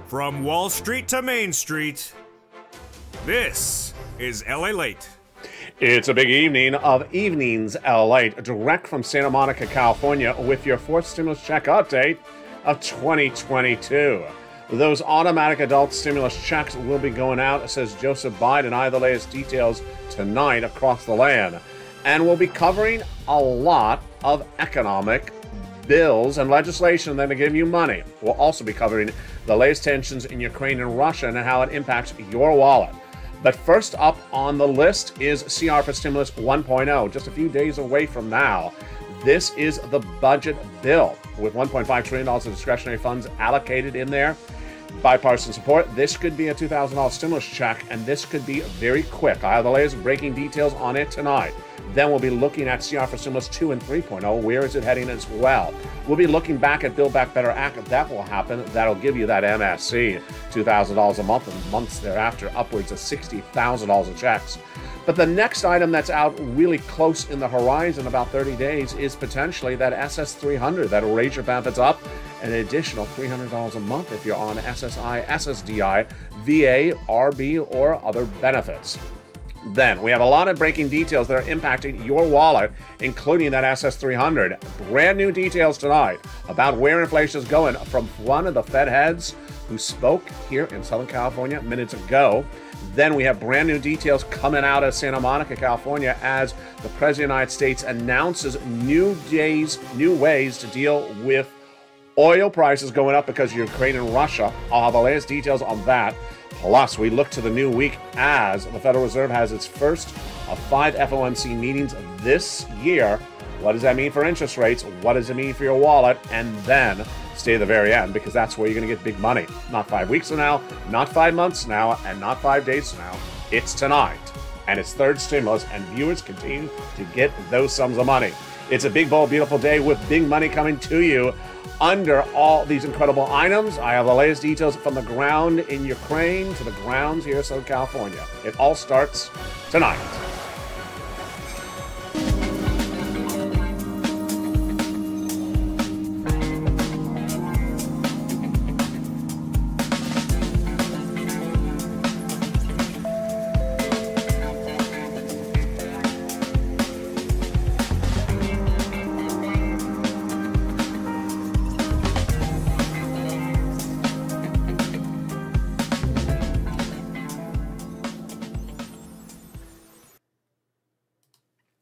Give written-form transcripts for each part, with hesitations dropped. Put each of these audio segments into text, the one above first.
From Wall Street to Main Street, this is LALATE. It's a big evening of Evenings LALATE, direct from Santa Monica, California, with your fourth stimulus check update of 2022. Those automatic adult stimulus checks will be going out, says Joseph Biden. I have the latest details tonight across the land. And we'll be covering a lot of economic bills and legislation that will give you money. We'll also be covering the latest tensions in Ukraine and Russia and how it impacts your wallet. But first up on the list is CR for Stimulus 1.0, just a few days away from now. This is the budget bill with $1.5 trillion of discretionary funds allocated in there. Bipartisan support. This could be a $2,000 stimulus check, and this could be very quick. I have the latest breaking details on it tonight. Then we'll be looking at CR for Stimulus 2 and 3.0. Where is it heading as well? We'll be looking back at Build Back Better Act. That will happen. That'll give you that MSC, $2,000 a month, and months thereafter, upwards of $60,000 of checks. But the next item that's out really close in the horizon, about 30 days, is potentially that SS300. That'll raise your benefits up an additional $300 a month if you're on SSI, SSDI, VA, RB, or other benefits. Then we have a lot of breaking details that are impacting your wallet, including that SS300. Brand new details tonight about where inflation is going from one of the Fed heads who spoke here in Southern California minutes ago. Then we have brand new details coming out of Santa Monica, California, as the President of the United States announces new ways to deal with oil prices going up because of Ukraine and Russia. I'll have the latest details on that. Plus, we look to the new week as the Federal Reserve has its first of 5 FOMC meetings this year. What does that mean for interest rates? What does it mean for your wallet? And then stay at the very end, because that's where you're going to get big money. Not 5 weeks from now, not 5 months from now, and not 5 days from now. It's tonight. And it's third stimulus, and viewers continue to get those sums of money. It's a big, bold, beautiful day with big money coming to you under all these incredible items. I have the latest details from the ground in Ukraine to the grounds here in Southern California. It all starts tonight.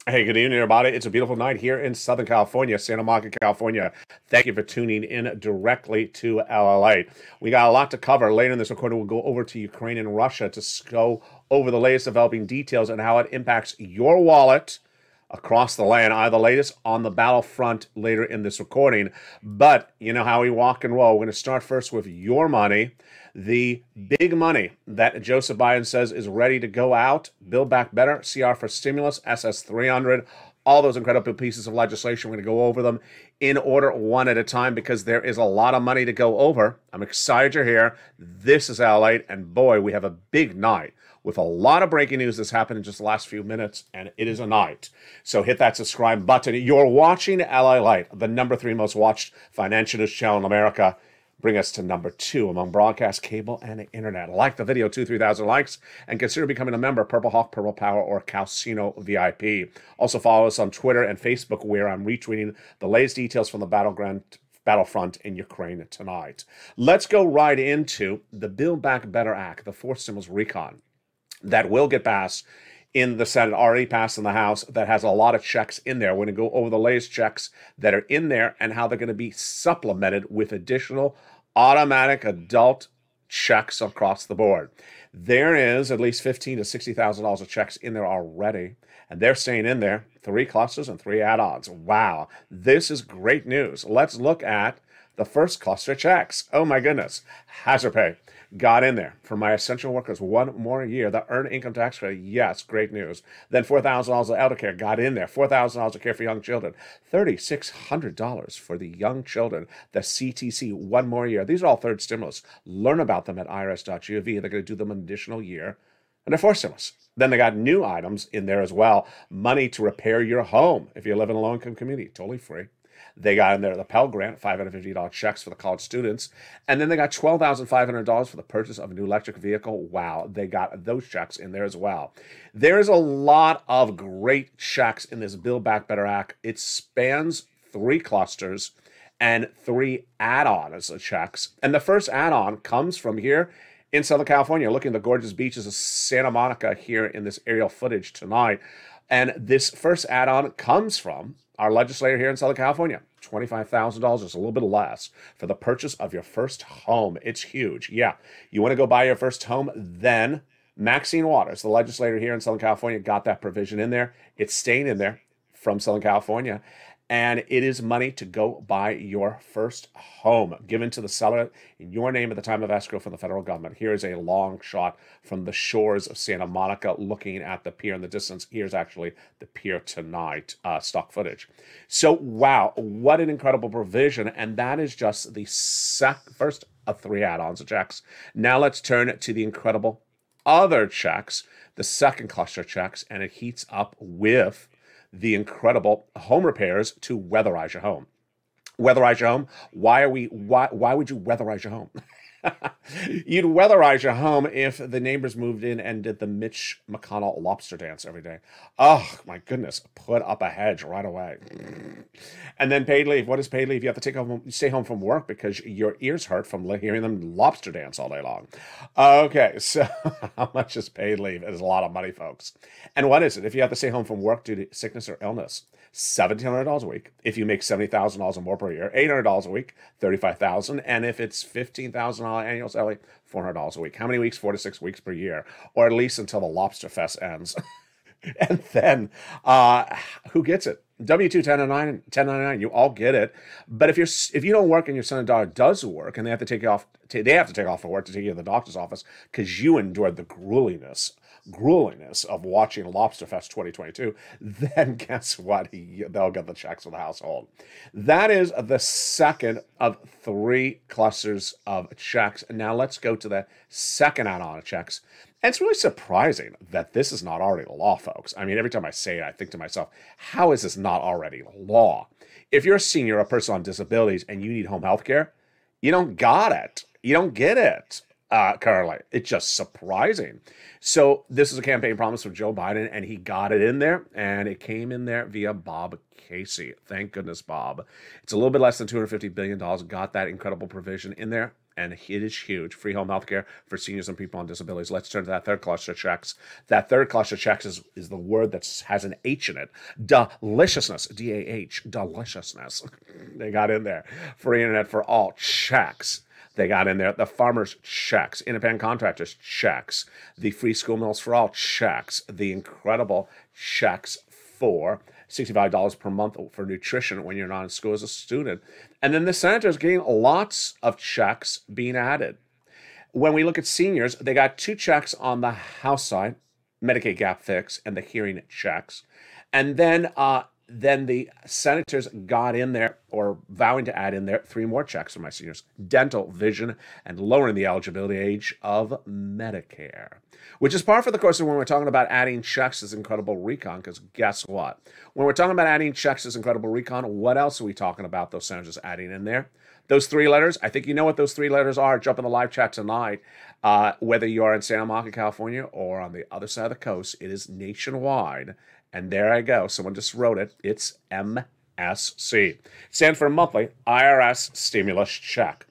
Hey, good evening, everybody. It's a beautiful night here in Southern California, Santa Monica, California. Thank you for tuning in directly to LALATE. We got a lot to cover. Later in this recording, we'll go over to Ukraine and Russia to go over the latest developing details and how it impacts your wallet across the land. I have the latest on the battlefront later in this recording. But you know how we walk and roll. We're going to start first with your money. The big money that Joseph Biden says is ready to go out. Build Back Better, CR for Stimulus, SS300, all those incredible pieces of legislation. We're going to go over them in order, one at a time, because there is a lot of money to go over. I'm excited you're here. This is LALATE, and boy, we have a big night with a lot of breaking news that's happened in just the last few minutes, and it is a night. So hit that subscribe button. You're watching LALATE, the #3 most watched financial news channel in America. Bring us to #2 among broadcast, cable, and internet. Like the video, 2,000-3,000 likes, and consider becoming a member, Purple Hawk, Purple Power, or Calcino VIP. Also follow us on Twitter and Facebook, where I'm retweeting the latest details from the battlefront in Ukraine tonight. Let's go right into the Build Back Better Act, the fourth stimulus recon that will get passed in the Senate, already passed in the House, that has a lot of checks in there. We're going to go over the latest checks that are in there and how they're going to be supplemented with additional automatic adult checks across the board. There is at least $15,000 to $60,000 of checks in there already, and they're staying in there, 3 clusters and 3 add-ons. Wow, this is great news. Let's look at the first cluster checks. Oh my goodness, hazard pay got in there for my essential workers 1 more year. The earned income tax credit, yes, great news. Then $4,000 of elder care got in there. $4,000 of care for young children. $3,600 for the young children. The CTC 1 more year. These are all third stimulus. Learn about them at irs.gov. They're going to do them an additional year. And they're fourth stimulus. Then they got new items in there as well. Money to repair your home if you live in a low-income community, totally free. They got in there the Pell Grant, $550 checks for the college students. And then they got $12,500 for the purchase of a new electric vehicle. Wow, they got those checks in there as well. There's a lot of great checks in this Build Back Better Act. It spans 3 clusters and 3 add-ons of checks. And the first add-on comes from here in Southern California, looking at the gorgeous beaches of Santa Monica here in this aerial footage tonight. And this first add-on comes from our legislator here in Southern California. $25,000, just a little bit less, for the purchase of your first home. It's huge. Yeah, you want to go buy your first home, then Maxine Waters, the legislator here in Southern California, got that provision in there. It's staying in there from Southern California. And it is money to go buy your first home, given to the seller in your name at the time of escrow from the federal government. Here is a long shot from the shores of Santa Monica looking at the pier in the distance. Here's actually the pier tonight, stock footage. So, wow, what an incredible provision. And that is just the first of 3 add-ons of checks. Now let's turn to the incredible other checks, the second cluster of checks, and it heats up with the incredible home repairs to weatherize your home. Weatherize your home? Why would you weatherize your home? You'd weatherize your home if the neighbors moved in and did the Mitch McConnell lobster dance every day. Oh, my goodness. Put up a hedge right away. And then paid leave. What is paid leave? You have to stay home from work because your ears hurt from hearing them lobster dance all day long. Okay, so how much is paid leave? It is a lot of money, folks. And what is it? If you have to stay home from work due to sickness or illness, $1,700 a week. If you make $70,000 or more per year, $800 a week, $35,000. And if it's $15,000 annual salary, $400 a week. How many weeks? 4 to 6 weeks per year, or at least until the lobster fest ends. And then, who gets it? W-2, 1099, you all get it. But if you don't work and your son and daughter does work, and they have to take off for work to take you to the doctor's office because you endured the grueliness of watching Lobster Fest 2022, then guess what? They'll get the checks for the household. That is the second of 3 clusters of checks. And now let's go to the second add-on of checks. And it's really surprising that this is not already law, folks. I mean, every time I say it, I think to myself, how is this not already law? If you're a senior, a person on disabilities, and you need home health care, you don't got it. You don't get it. Currently. It's just surprising. So this is a campaign promise from Joe Biden, and he got it in there, and it came in there via Bob Casey. Thank goodness, Bob. It's a little bit less than $250 billion. Got that incredible provision in there, and it is huge. Free home health care for seniors and people on disabilities. Let's turn to that third cluster of checks. That third cluster of checks is the word that has an H in it. Deliciousness. D-A-H. Deliciousness. They got in there. Free internet for all checks. They got in there the farmers' checks, independent contractors' checks, the free school meals for all checks, the incredible checks for $65 per month for nutrition when you're not in school as a student. And then the senators getting lots of checks being added. When we look at seniors, they got 2 checks on the House side, Medicaid gap fix and the hearing checks. And then the senators got in there, or vowing to add in there, 3 more checks for my seniors: dental, vision, and lowering the eligibility age of Medicare. Which is par for the course of when we're talking about adding checks as Incredible Recon, because guess what? When we're talking about adding checks as Incredible Recon, what else are we talking about those senators adding in there? Those 3 letters, I think you know what those 3 letters are. Jump in the live chat tonight. Whether you are in Santa Monica, California, or on the other side of the coast, it is nationwide. And there I go. Someone just wrote it. It's MSC. It stands for Monthly IRS Stimulus Check.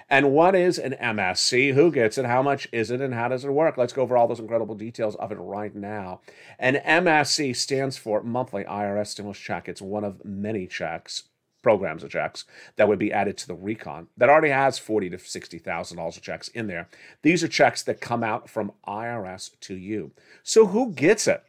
And what is an MSC? Who gets it? How much is it? And how does it work? Let's go over all those incredible details of it right now. An MSC stands for Monthly IRS Stimulus Check. It's one of many checks, programs of checks, that would be added to the recon that already has $40,000 to $60,000 of checks in there. These are checks that come out from IRS to you. So who gets it?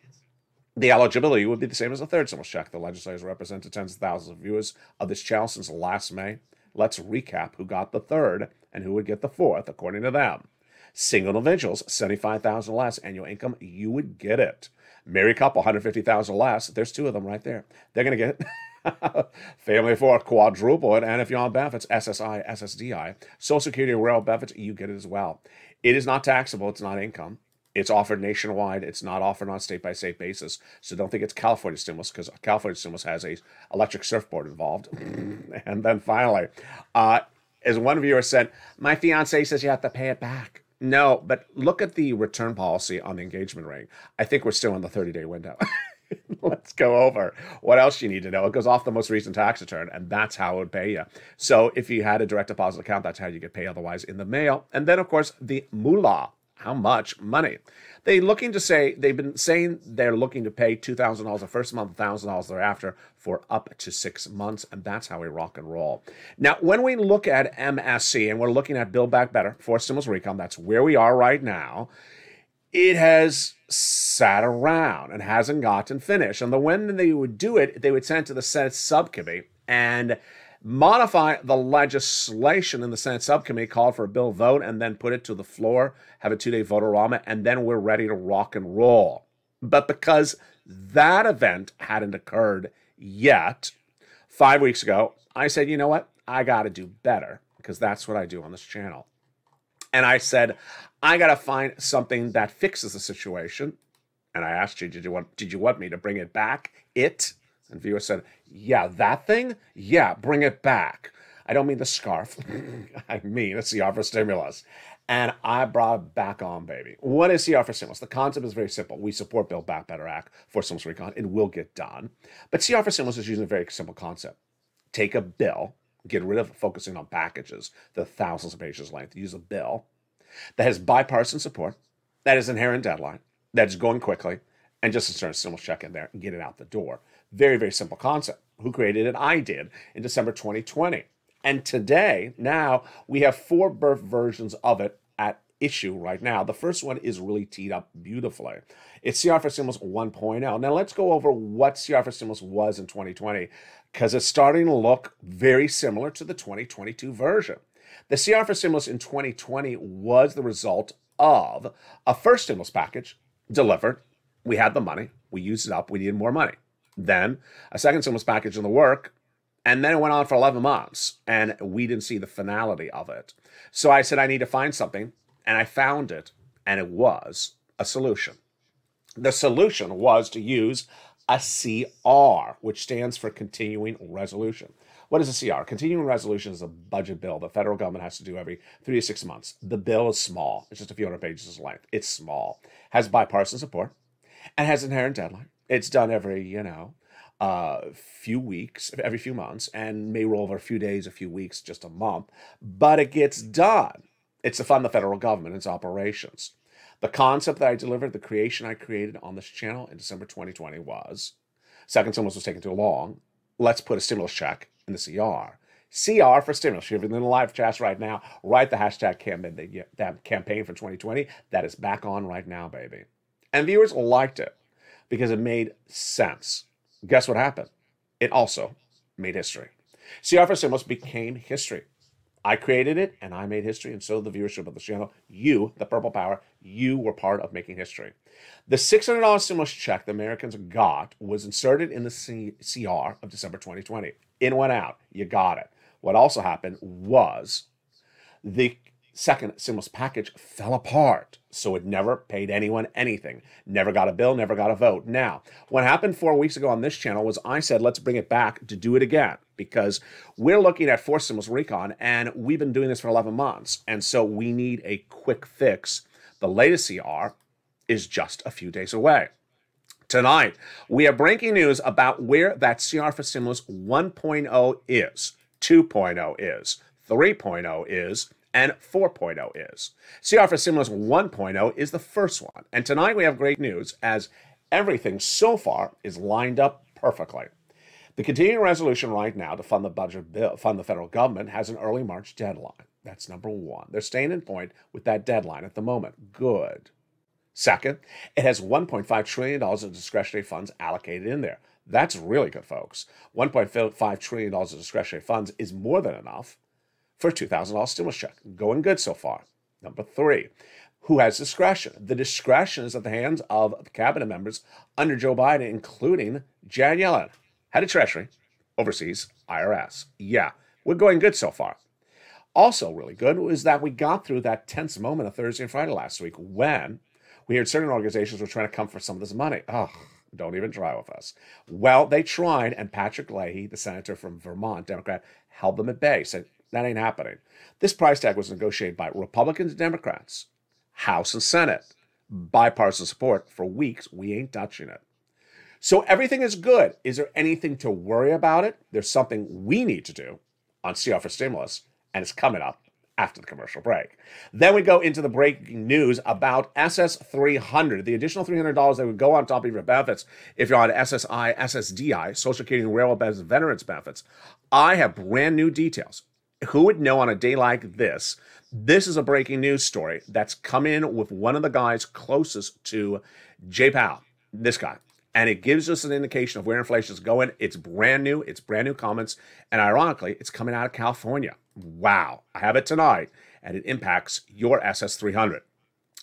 The eligibility would be the same as a third stimulus check. The legislators represented tens of thousands of viewers of this channel since last May. Let's recap who got the third and who would get the fourth, according to them. Single individuals, $75,000 less annual income, you would get it. Married couple, $150,000 less. There's 2 of them right there. They're going to get it. Family of 4, quadruple it. And if you're on benefits, SSI, SSDI, Social Security, rural benefits, you get it as well. It is not taxable. It's not income. It's offered nationwide. It's not offered on a state-by-state basis. So don't think it's California stimulus, because California stimulus has a electric surfboard involved. And then finally, as one viewer said, my fiance says you have to pay it back. No, but look at the return policy on the engagement ring. I think we're still in the 30-day window. Let's go over what else you need to know. It goes off the most recent tax return, and that's how it would pay you. So if you had a direct deposit account, that's how you get paid, otherwise in the mail. And then, of course, the moolah. How much money? They've been saying they're looking to pay $2,000 the first month, $1,000 thereafter for up to 6 months, and that's how we rock and roll. Now, when we look at MSC, and we're looking at Build Back Better for stimulus recon, that's where we are right now. It has sat around and hasn't gotten finished. And when they would do it, they would send it to the Senate subcommittee and modify the legislation in the Senate subcommittee, call for a bill vote, and then put it to the floor, have a 2-day vote-a-rama, and then we're ready to rock and roll. But because that event hadn't occurred yet, 5 weeks ago, I said, you know what? I got to do better, because that's what I do on this channel. And I said, I got to find something that fixes the situation. And I asked you, did you want me to bring it back? And viewer said, yeah, that thing? Yeah, bring it back. I don't mean the scarf. I mean a CR for stimulus. And I brought it back on, baby. What is CR for stimulus? The concept is very simple. We support Build Back Better Act for stimulus recon. It will get done. But CR for stimulus is using a very simple concept. Take a bill, get rid of focusing on packages, the thousands of pages length. Use a bill that has bipartisan support, that is inherent deadline, that's going quickly, and just insert a stimulus check in there and get it out the door. Very, very simple concept. Who created it? I did in December 2020. And today, now, we have 4 versions of it at issue right now. The first one is really teed up beautifully. It's CR for Stimulus 1.0. Now, let's go over what CR for Stimulus was in 2020, because it's starting to look very similar to the 2022 version. The CR for Stimulus in 2020 was the result of a first stimulus package delivered. We had the money. We used it up. We needed more money. Then a second stimulus package in the work, and then it went on for 11 months, and we didn't see the finality of it. So I said, I need to find something, and I found it, and it was a solution. The solution was to use a CR, which stands for Continuing Resolution. What is a CR? Continuing Resolution is a budget bill the federal government has to do every 3 to 6 months. The bill is small. It's just a few hundred pages in length. It's small. Has bipartisan support, and has inherent deadline. It's done every, few weeks, every few months, and may roll over a few days, a few weeks, just a month. But it gets done. It's to fund the federal government, its operations. The concept that I delivered, the creation I created on this channel in December 2020 was, second stimulus was taking too long. Let's put a stimulus check in the CR. CR for stimulus. If you're in the live chat right now, write the hashtag campaign for 2020. That is back on right now, baby. And viewers liked it, because it made sense. Guess what happened? It also made history. CR for Stimulus became history. I created it, and I made history, and so the viewership of the channel. You, the Purple Power, you were part of making history. The $600 stimulus check the Americans got was inserted in the CR of December 2020. In, went out. You got it. What also happened was the second stimulus package fell apart, so it never paid anyone anything. Never got a bill, never got a vote. Now, what happened 4 weeks ago on this channel was I said, let's bring it back to do it again, because we're looking at 4 stimulus recon, and we've been doing this for 11 months, and so we need a quick fix. The latest CR is just a few days away. Tonight, we have breaking news about where that CR for Stimulus 1.0 is, 2.0 is, 3.0 is, and 4.0 is. CR for Stimulus 1.0 is the first one. And tonight we have great news, as everything so far is lined up perfectly. The continuing resolution right now to fund the budget bill, fund the federal government, has an early March deadline. That's number one. They're staying in point with that deadline at the moment. Good. Second, it has $1.5 trillion in discretionary funds allocated in there. That's really good, folks. $1.5 trillion in discretionary funds is more than enough for a $2,000 stimulus check. Going good so far. Number three, who has discretion? The discretion is at the hands of the cabinet members under Joe Biden, including Janet Yellen, head of Treasury, oversees IRS. Yeah, we're going good so far. Also really good is that we got through that tense moment of Thursday and Friday last week when We heard certain organizations were trying to come for some of this money. Oh, don't even try with us. Well, they tried, and Patrick Leahy, the senator from Vermont, Democrat, held them at bay, said, that ain't happening. This price tag was negotiated by Republicans and Democrats, House and Senate, bipartisan support. For weeks, we ain't touching it. So everything is good. Is there anything to worry about it? There's something we need to do on CR for Stimulus, and it's coming up after the commercial break. Then we go into the breaking news about SS300, the additional $300 that would go on top of your benefits if you're on SSI, SSDI, Social Security and Railroad Benefits, Veterans Benefits. I have brand new details. Who would know on a day like this? This is a breaking news story that's come in with one of the guys closest to Jay Powell, this guy. And it gives us an indication of where inflation is going. It's brand new. It's brand new comments. And ironically, it's coming out of California. Wow. I have it tonight, and it impacts your SS300.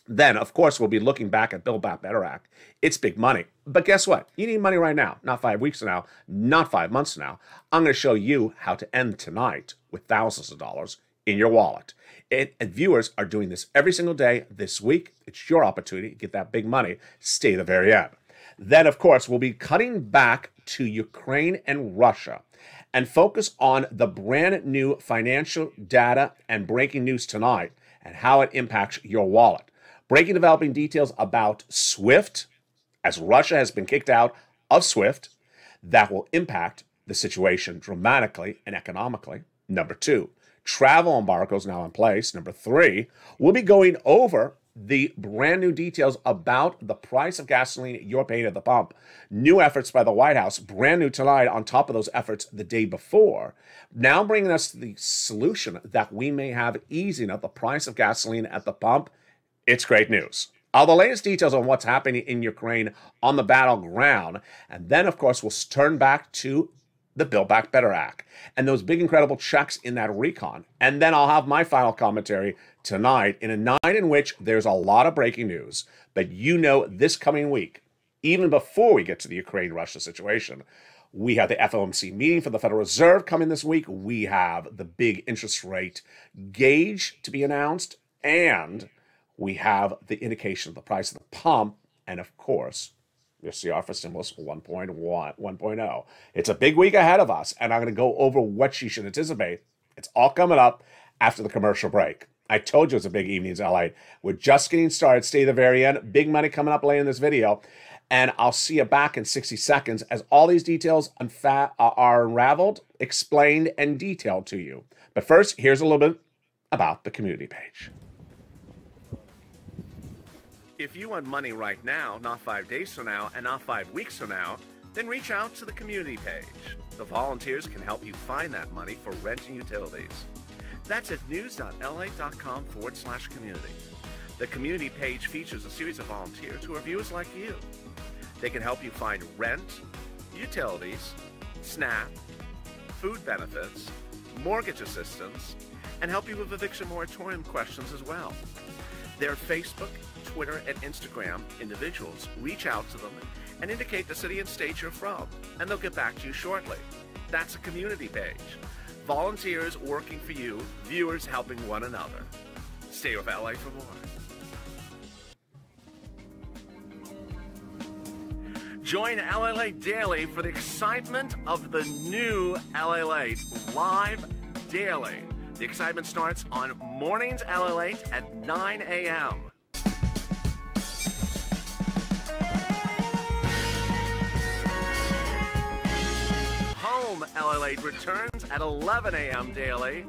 Then, of course, we'll be looking back at Build Back Better Act. It's big money. But guess what? You need money right now, not 5 weeks from now, not 5 months from now. I'm going to show you how to end tonight with thousands of dollars in your wallet. And viewers are doing this every single day this week. It's your opportunity to get that big money. Stay to the very end. Then, of course, we'll be cutting back to Ukraine and Russia and focus on the brand new financial data and breaking news tonight and how it impacts your wallet. Breaking developing details about SWIFT, as Russia has been kicked out of SWIFT, that will impact the situation dramatically and economically. Number 2, travel embargoes now in place. Number 3, we'll be going over the brand new details about the price of gasoline you're paying at the pump. New efforts by the White House, brand new tonight on top of those efforts the day before. Now bringing us the solution that we may have easing of the price of gasoline at the pump. It's great news. All the latest details on what's happening in Ukraine on the battleground. And then, of course, we'll turn back to the Build Back Better Act and those big, incredible checks in that recon. And then I'll have my final commentary tonight in a night in which there's a lot of breaking news. But you know, this coming week, even before we get to the Ukraine-Russia situation, we have the FOMC meeting for the Federal Reserve coming this week. We have the big interest rate gauge to be announced. And we have the indication of the price of the pump. And of course, your CR for Stimulus 1.0. It's a big week ahead of us, and I'm going to go over what you should anticipate. It's all coming up after the commercial break. I told you it's a big evenings LA. We're just getting started. Stay to the very end. Big money coming up later in this video, and I'll see you back in 60 seconds as all these details are unraveled, explained, and detailed to you. But first, here's a little bit about the community page. If you want money right now, not 5 days from now, and not 5 weeks from now, then reach out to the community page. The volunteers can help you find that money for rent and utilities. That's at news.la.com/community. The community page features a series of volunteers who are viewers like you. They can help you find rent, utilities, SNAP, food benefits, mortgage assistance, and help you with eviction moratorium questions as well. Their Facebook, Twitter, and Instagram individuals reach out to them and indicate the city and state you're from, and they'll get back to you shortly. That's a community page. Volunteers working for you, viewers helping one another. Stay with LA for more. Join LALATE Daily for the excitement of the new LALATE live daily. The excitement starts on mornings LALATE at 9 a.m. Home LALATE returns at 11 a.m. daily.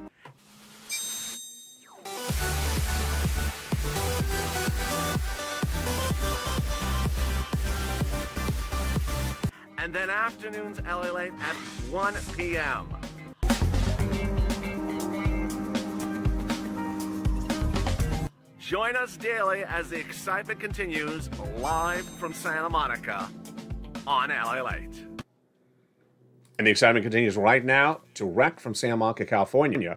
And then afternoons LALATE at 1 p.m. Join us daily as the excitement continues live from Santa Monica on LALATE. And the excitement continues right now, direct from Santa Monica, California,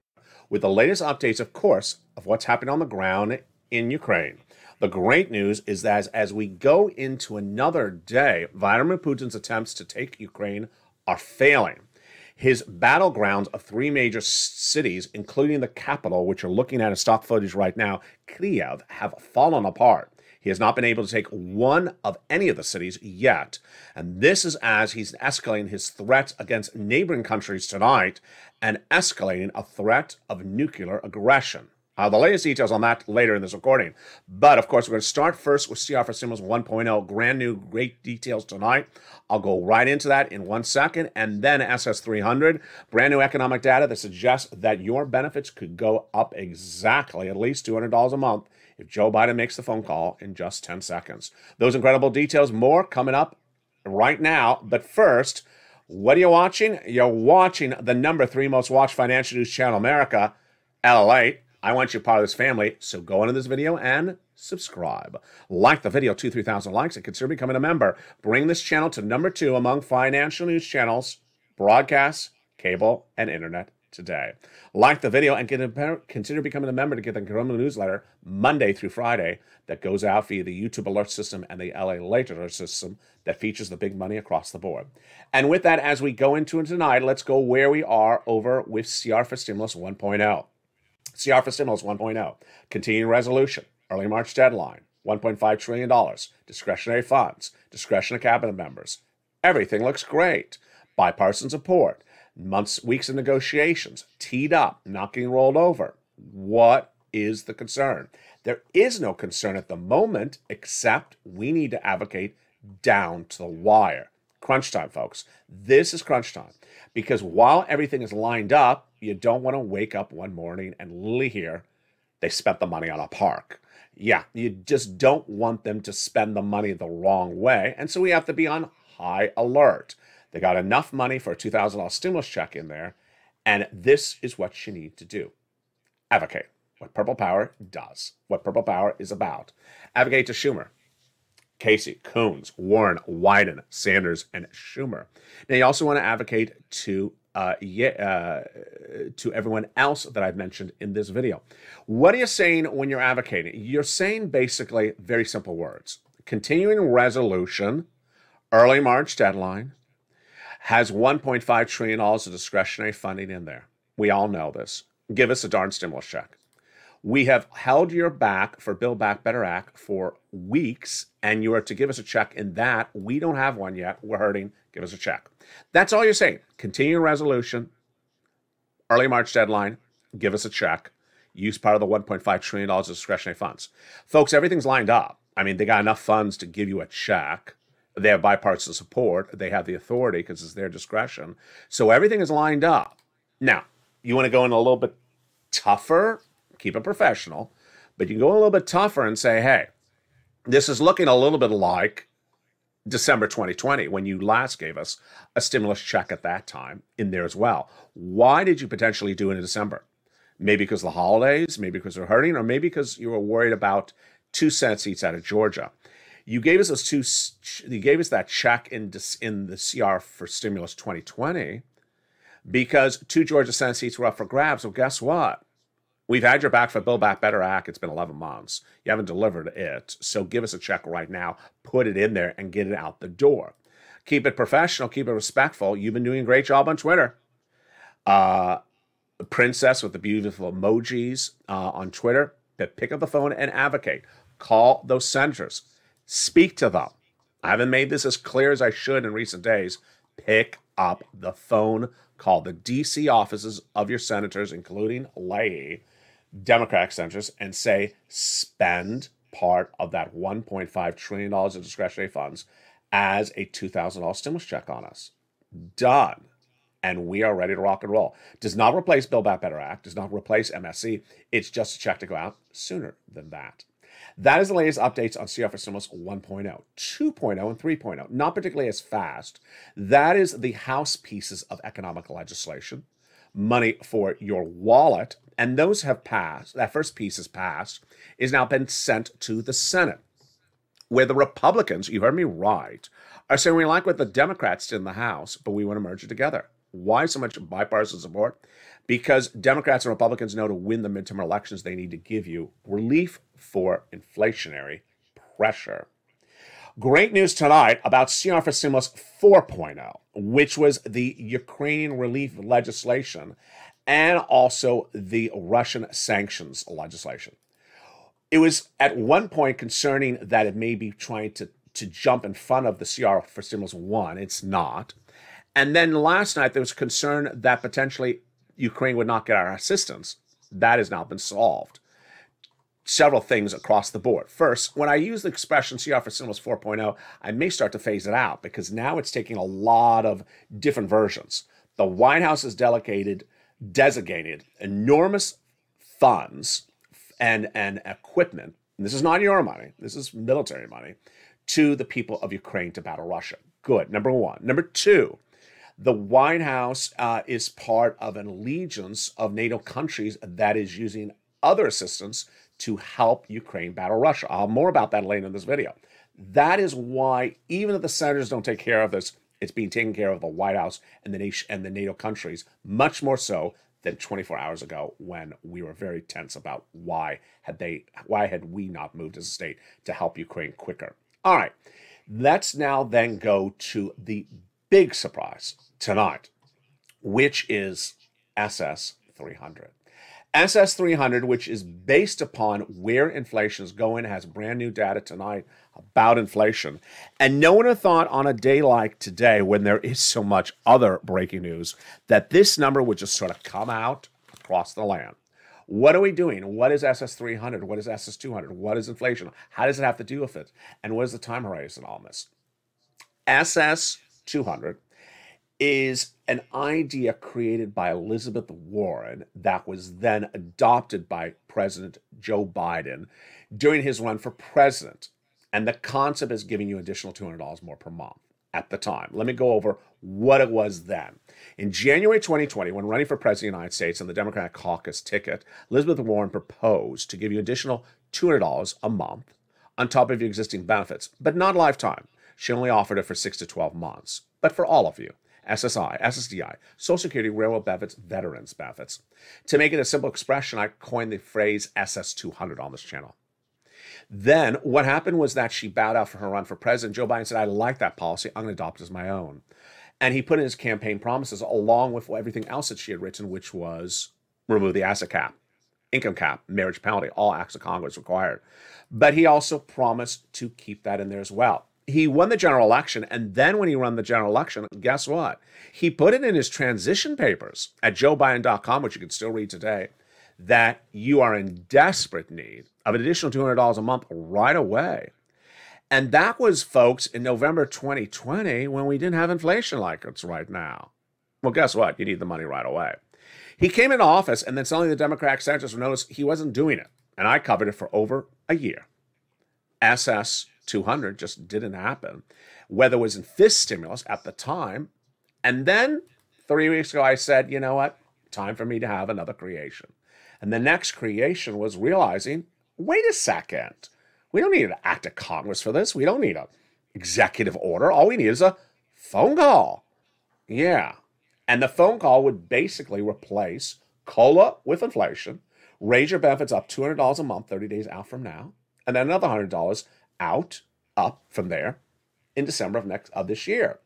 with the latest updates, of course, of what's happening on the ground in Ukraine. The great news is that as we go into another day, Vladimir Putin's attempts to take Ukraine are failing. His battlegrounds of 3 major cities, including the capital, which you're looking at in stock footage right now, Kyiv, have fallen apart. He has not been able to take one of any of the cities yet. And this is as he's escalating his threat against neighboring countries tonight and escalating a threat of nuclear aggression. The latest details on that later in this recording. But, of course, we're going to start first with CR for Stimulus 1.0. Brand new, great details tonight. I'll go right into that in 1 second. And then SS300, brand new economic data that suggests that your benefits could go up exactly at least $200 a month if Joe Biden makes the phone call in just 10 seconds. Those incredible details, more coming up right now. But first, what are you watching? You're watching the number 3 most watched financial news channel in America, LALATE. I want you part of this family, so go into this video and subscribe. Like the video, 2,000-3,000 likes, and consider becoming a member. Bring this channel to number 2 among financial news channels, broadcasts, cable, and internet today. Like the video and consider becoming a member to get the incredible newsletter Monday through Friday that goes out via the YouTube alert system and the LALATE alert system that features the big money across the board. And with that, as we go into it tonight, let's go where we are over with CR for Stimulus 1.0. CR for Stimulus 1.0, continuing resolution, early March deadline, $1.5 trillion, discretionary funds, discretion of cabinet members. Everything looks great. Bipartisan support, weeks of negotiations, teed up, not getting rolled over. What is the concern? There is no concern at the moment, except we need to advocate down to the wire. Crunch time, folks. This is crunch time. Because while everything is lined up, you don't want to wake up one morning and literally hear they spent the money on a park. Yeah, you just don't want them to spend the money the wrong way. And so we have to be on high alert. They got enough money for a $2,000 stimulus check in there. And this is what you need to do. Advocate. What Purple Power does. What Purple Power is about. Advocate to Schumer, Casey, Coons, Warren, Wyden, Sanders, and Schumer. Now, you also want to advocate to everyone else that I've mentioned in this video. What are you saying when you're advocating? You're saying basically very simple words. Continuing resolution, early March deadline, has $1.5 trillion of discretionary funding in there. We all know this. Give us a darn stimulus check. We have held your back for Build Back Better Act for weeks, and you are to give us a check in that. We don't have one yet. We're hurting. Give us a check. That's all you're saying. Continuing resolution, early March deadline, give us a check. Use part of the $1.5 trillion of discretionary funds. Folks, everything's lined up. I mean, they got enough funds to give you a check. They have bipartisan support. They have the authority because it's their discretion. So everything is lined up. Now, you want to go in a little bit tougher? Keep it professional, but you can go a little bit tougher and say, hey, this is looking a little bit like December 2020 when you last gave us a stimulus check at that time in there as well. Why did you potentially do it in December? Maybe because of the holidays, maybe because we're hurting, or maybe because you were worried about 2 Senate seats out of Georgia. You gave us that check in the CR for Stimulus 2020 because 2 Georgia Senate seats were up for grabs. Well, guess what? We've had your back for Build Back Better Act. It's been 11 months. You haven't delivered it. So give us a check right now. Put it in there and get it out the door. Keep it professional. Keep it respectful. You've been doing a great job on Twitter. Princess with the beautiful emojis on Twitter. Pick up the phone and advocate. Call those senators. Speak to them. I haven't made this as clear as I should in recent days. Pick up the phone. Call the D.C. offices of your senators, including Leahy, Democratic senators, and say, spend part of that $1.5 trillion of discretionary funds as a $2,000 stimulus check on us. Done. And we are ready to rock and roll. Does not replace Build Back Better Act. Does not replace MSC. It's just a check to go out sooner than that. That is the latest updates on CR for Stimulus 1.0, 2.0, and 3.0. Not particularly as fast. That is the House pieces of economic legislation, money for your wallet, and those have passed. That first piece is passed, is now been sent to the Senate, where the Republicans, you heard me right, are saying we like what the Democrats did in the House, but we want to merge it together. Why so much bipartisan support? Because Democrats and Republicans know to win the midterm elections, they need to give you relief for inflationary pressure. Great news tonight about CR for Stimulus 4.0, which was the Ukrainian relief legislation and also the Russian sanctions legislation. It was at one point concerning that it may be trying to jump in front of the CR for stimulus one. It's not. And then last night, there was concern that potentially Ukraine would not get our assistance. That has now been solved. Several things across the board. First, when I use the expression CR for stimulus 4.0, I may start to phase it out because now it's taking a lot of different versions. The White House has designated enormous funds and equipment, and this is not your money, this is military money, to the people of Ukraine to battle Russia. Good, number one. Number two, the White House is part of an allegiance of NATO countries that is using other assistance to help Ukraine battle Russia. I'll have more about that later in this video. That is why, even if the senators don't take care of this, it's being taken care of the White House and the NATO countries, much more so than 24 hours ago when we were very tense about why had we not moved as a state to help Ukraine quicker. All right, let's now then go to the big surprise tonight, which is SS300. SS300, which is based upon where inflation is going, has brand new data tonight about inflation. And no one had thought on a day like today, when there is so much other breaking news, that this number would just sort of come out across the land. What are we doing? What is SS300? What is SS200? What is inflation? How does it have to do with it? And what is the time horizon on this? SS200 is an idea created by Elizabeth Warren that was then adopted by President Joe Biden during his run for president. And the concept is giving you additional $200 more per month at the time. Let me go over what it was then. In January 2020, when running for president of the United States on the Democratic caucus ticket, Elizabeth Warren proposed to give you additional $200 a month on top of your existing benefits, but not lifetime. She only offered it for 6 to 12 months, but for all of you. SSI, SSDI, Social Security, railroad benefits, veterans benefits. To make it a simple expression, I coined the phrase SS200 on this channel. Then what happened was that she bowed out for her run for president. Joe Biden said, I like that policy. I'm going to adopt it as my own. And he put in his campaign promises along with everything else that she had written, which was remove the asset cap, income cap, marriage penalty, all acts of Congress required. But he also promised to keep that in there as well. He won the general election, and then when he won the general election, guess what? He put it in his transition papers at joebiden.com, which you can still read today, that you are in desperate need of an additional $200 a month right away. And that was, folks, in November 2020 when we didn't have inflation like it's right now. Well, guess what? You need the money right away. He came into office, and then suddenly the Democratic senators noticed he wasn't doing it. And I covered it for over a year. SS200 just didn't happen, whether it was in this stimulus at the time. And then 3 weeks ago, I said, you know what? Time for me to have another creation. And the next creation was realizing, wait a second. We don't need an act of Congress for this. We don't need an executive order. All we need is a phone call. Yeah. And the phone call would basically replace COLA with inflation, raise your benefits up $200 a month, 30 days out from now, and then another $100 up from there in December of this year.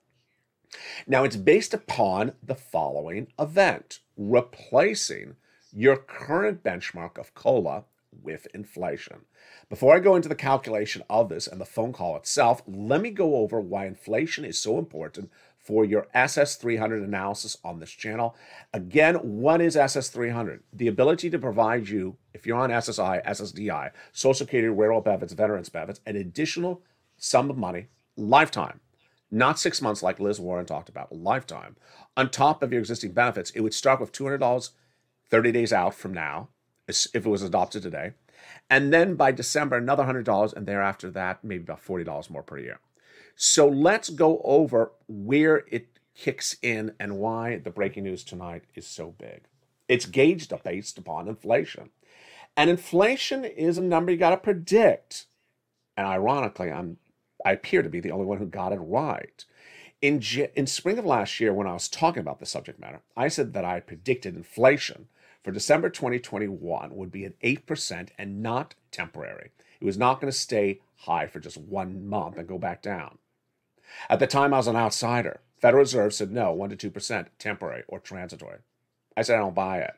Now, it's based upon the following event, replacing your current benchmark of COLA with inflation. Before I go into the calculation of this and the phone call itself, let me go over why inflation is so important for your SS300 analysis on this channel. Again, what is SS300? The ability to provide you, if you're on SSI, SSDI, Social Security, railroad benefits, veterans benefits, an additional sum of money, lifetime, not 6 months like Liz Warren talked about, lifetime, on top of your existing benefits. It would start with $200 30 days out from now, if it was adopted today. And then by December, another $100, and thereafter that, maybe about $40 more per year. So let's go over where it kicks in and why the breaking news tonight is so big. It's gauged based upon inflation. And inflation is a number you got to predict. And ironically, I appear to be the only one who got it right. In spring of last year, when I was talking about the subject matter, I said that I predicted inflation for December 2021 would be at 8% and not temporary. It was not going to stay high for just 1 month and go back down. At the time, I was an outsider. Federal Reserve said no, 1 to 2%, temporary or transitory. I said I don't buy it.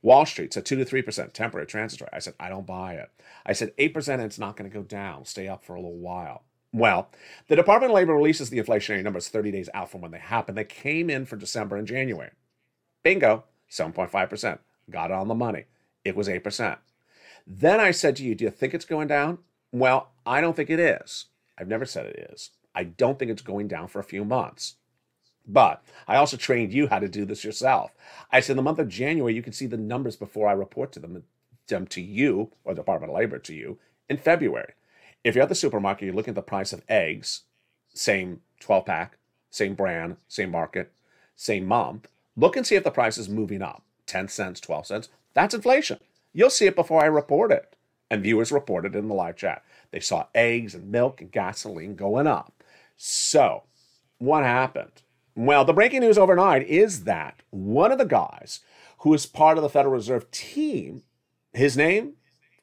Wall Street said 2 to 3%, temporary, transitory. I said, I don't buy it. I said 8% and it's not going to go down, stay up for a little while. Well, the Department of Labor releases the inflationary numbers 30 days out from when they happen. They came in for December and January. Bingo, 7.5%. Got it on the money. It was 8%. Then I said to you, do you think it's going down? Well, I don't think it is. I've never said it is. I don't think it's going down for a few months. But I also trained you how to do this yourself. I said in the month of January, you can see the numbers before I report them to you, or Department of Labor to you, in February. If you're at the supermarket, you're looking at the price of eggs, same 12-pack, same brand, same market, same month. Look and see if the price is moving up. 10 cents, 12 cents. That's inflation. You'll see it before I report it. And viewers reported it in the live chat. They saw eggs and milk and gasoline going up. So, what happened? Well, the breaking news overnight is that one of the guys who is part of the Federal Reserve team, his name,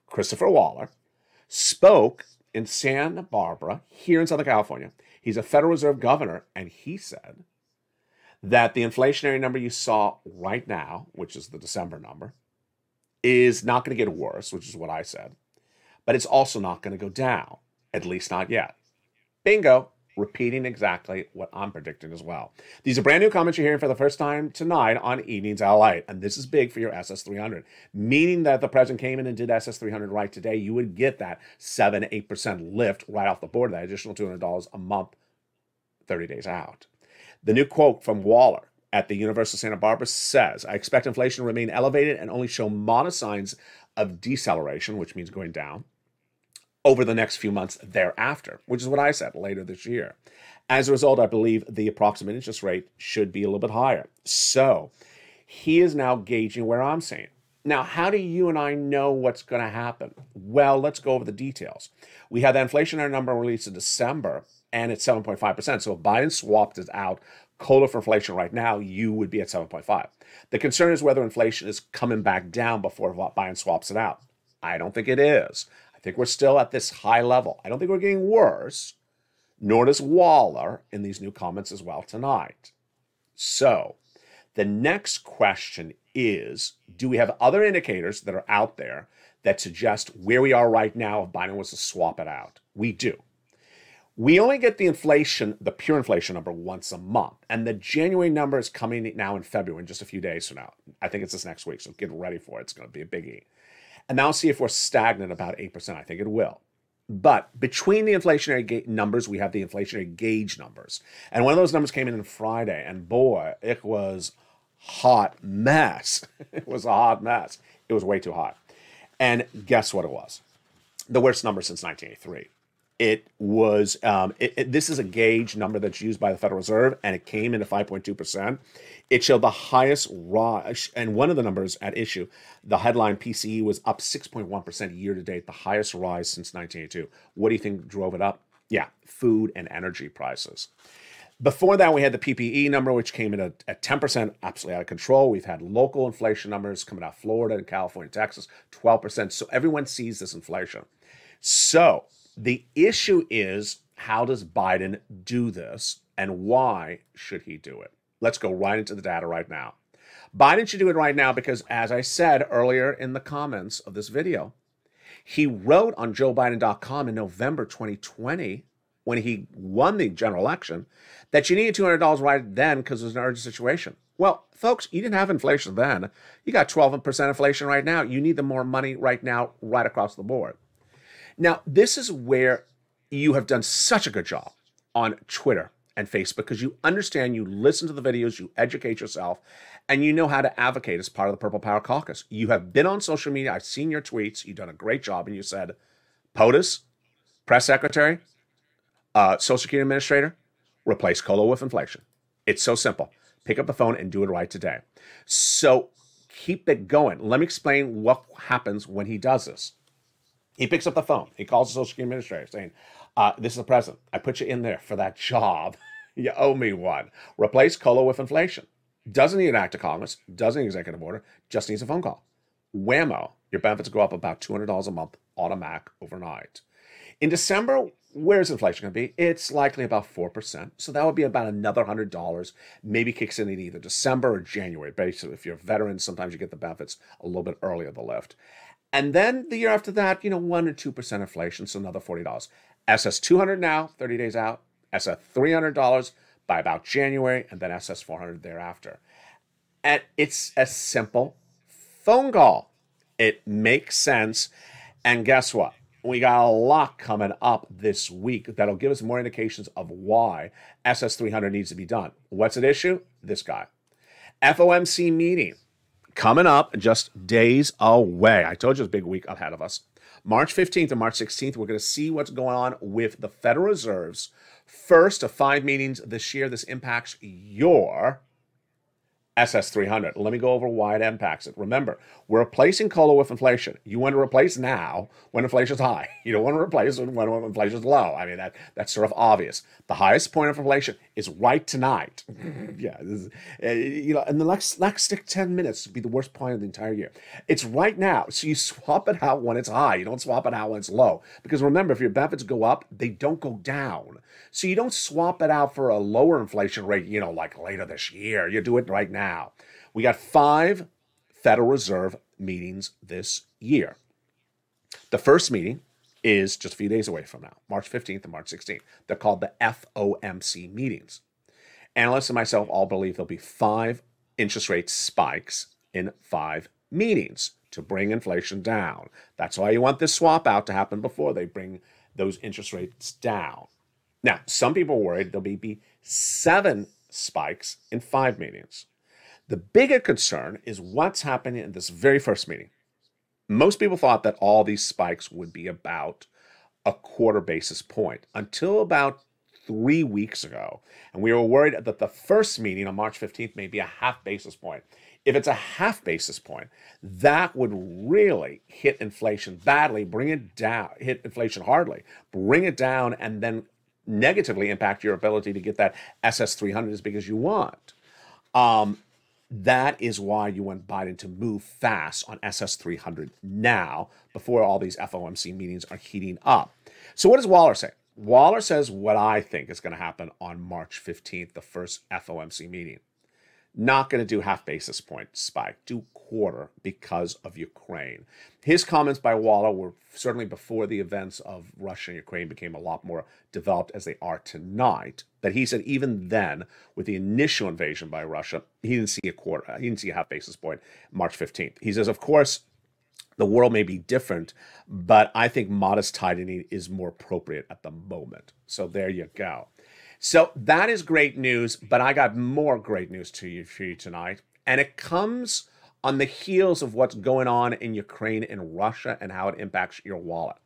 Christopher Waller, spoke in Santa Barbara, here in Southern California. He's a Federal Reserve governor, and he said that the inflationary number you saw right now, which is the December number, is not going to get worse, which is what I said, but it's also not going to go down, at least not yet. Bingo. Repeating exactly what I'm predicting as well. These are brand new comments you're hearing for the first time tonight on Evenings LALATE, and this is big for your SS300, meaning that if the president came in and did SS300 right today, you would get that 7-8% lift right off the board, that additional $200 a month, 30 days out. The new quote from Waller at the University of Santa Barbara says, I expect inflation to remain elevated and only show modest signs of deceleration, which means going down, over the next few months thereafter, which is what I said later this year. As a result, I believe the approximate interest rate should be a little bit higher. So he is now gauging where I'm saying. Now, how do you and I know what's going to happen? Well, let's go over the details. We had the inflationary number released in December, and it's 7.5%. So if Biden swapped it out, COLA for inflation right now, you would be at 7.5. The concern is whether inflation is coming back down before Biden swaps it out. I don't think it is. I think we're still at this high level. I don't think we're getting worse, nor does Waller in these new comments as well tonight. So the next question is, do we have other indicators that are out there that suggest where we are right now if Biden was to swap it out? We do. We only get the inflation, the pure inflation number, once a month. And the January number is coming now in February, in just a few days from now. I think it's this next week, so get ready for it. It's going to be a biggie. And now see if we're stagnant about 8%. I think it will. But between the inflationary numbers, we have the inflationary gauge numbers. And one of those numbers came in on Friday. And boy, it was hot mess. It was a hot mess. It was way too hot. And guess what it was? The worst number since 1983. It was, this is a gauge number that's used by the Federal Reserve, and it came in at 5.2%. It showed the highest rise, and one of the numbers at issue, the headline PCE was up 6.1% year to date, the highest rise since 1982. What do you think drove it up? Yeah, food and energy prices. Before that, we had the PPE number, which came in at 10%, absolutely out of control. We've had local inflation numbers coming out of Florida and California, Texas, 12%. So everyone sees this inflation. So the issue is, how does Biden do this, and why should he do it? Let's go right into the data right now. Biden should do it right now because, as I said earlier in the comments of this video, he wrote on JoeBiden.com in November 2020, when he won the general election, that you needed $200 right then because it was an urgent situation. Well, folks, you didn't have inflation then. You got 12% inflation right now. You need the more money right now, right across the board. Now, this is where you have done such a good job on Twitter and Facebook, because you understand, you listen to the videos, you educate yourself, and you know how to advocate as part of the Purple Power Caucus. You have been on social media. I've seen your tweets. You've done a great job. And you said, POTUS, press secretary, Social Security administrator, replace COLA with inflation. It's so simple. Pick up the phone and do it right today. So keep it going. Let me explain what happens when he does this. He picks up the phone. He calls the Social Security administrator saying, this is the president. I put you in there for that job. You owe me one. Replace COLA with inflation. Doesn't need an act of Congress. Doesn't need an executive order. Just needs a phone call. Whammo. Your benefits go up about $200 a month automatic overnight. In December, where's inflation going to be? It's likely about 4%. So that would be about another $100, maybe kicks in either December or January. Basically, if you're a veteran, sometimes you get the benefits a little bit earlier, the lift. And then the year after that, 1 or 2% inflation, so another $40. SS 200 now, 30 days out. SS $300 by about January, and then SS 400 thereafter. And it's a simple phone call. It makes sense. And guess what? We got a lot coming up this week that'll give us more indications of why SS 300 needs to be done. What's at issue? This guy. FOMC meeting coming up just days away. I told you it's a big week ahead of us. March 15th and March 16th, we're going to see what's going on with the Federal Reserve's first of 5 meetings this year. This impacts your SS 300. Let me go over why it impacts it. Remember, we're replacing COLA with inflation. You want to replace now when inflation's high. You don't want to replace when inflation's low. I mean, that's sort of obvious. The highest point of inflation is right tonight. Yeah, this is, in the next 10 minutes would be the worst point of the entire year. It's right now. So you swap it out when it's high. You don't swap it out when it's low. Because remember, if your benefits go up, they don't go down. So you don't swap it out for a lower inflation rate, like later this year. You do it right now. We got 5 Federal Reserve meetings this year. The first meeting is just a few days away from now, March 15th and March 16th. They're called the FOMC meetings. Analysts and myself all believe there'll be 5 interest rate spikes in 5 meetings to bring inflation down. That's why you want this swap out to happen before they bring those interest rates down. Now, some people are worried there'll be 7 spikes in 5 meetings. The bigger concern is what's happening in this very first meeting. Most people thought that all these spikes would be about a quarter basis point until about 3 weeks ago. And we were worried that the first meeting on March 15th may be a half basis point. If it's a half basis point, that would really hit inflation badly, bring it down, hit inflation hardly, bring it down, and then negatively impact your ability to get that SS 300 as big as you want. That is why you want Biden to move fast on SS 300 now before all these FOMC meetings are heating up. So what does Waller say? Waller says what I think is going to happen on March 15th, the first FOMC meeting. Not going to do half basis point spike, do quarter because of Ukraine. His comments by Waller were certainly before the events of Russia and Ukraine became a lot more developed as they are tonight. That he said even then, with the initial invasion by Russia, he didn't see a quarter, he didn't see a half basis point March 15th. He says, of course, the world may be different, but I think modest tightening is more appropriate at the moment. So there you go. So that is great news, but I got more great news for you tonight. And it comes on the heels of what's going on in Ukraine and Russia and how it impacts your wallet.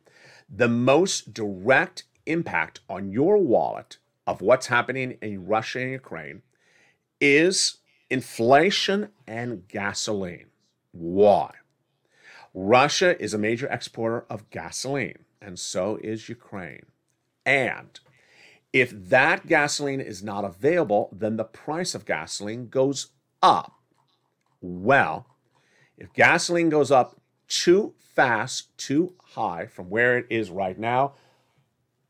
The most direct impact on your wallet of what's happening in Russia and Ukraine is inflation and gasoline. Why? Russia is a major exporter of gasoline, and so is Ukraine. And if that gasoline is not available, then the price of gasoline goes up. Well, if gasoline goes up too fast, too high from where it is right now,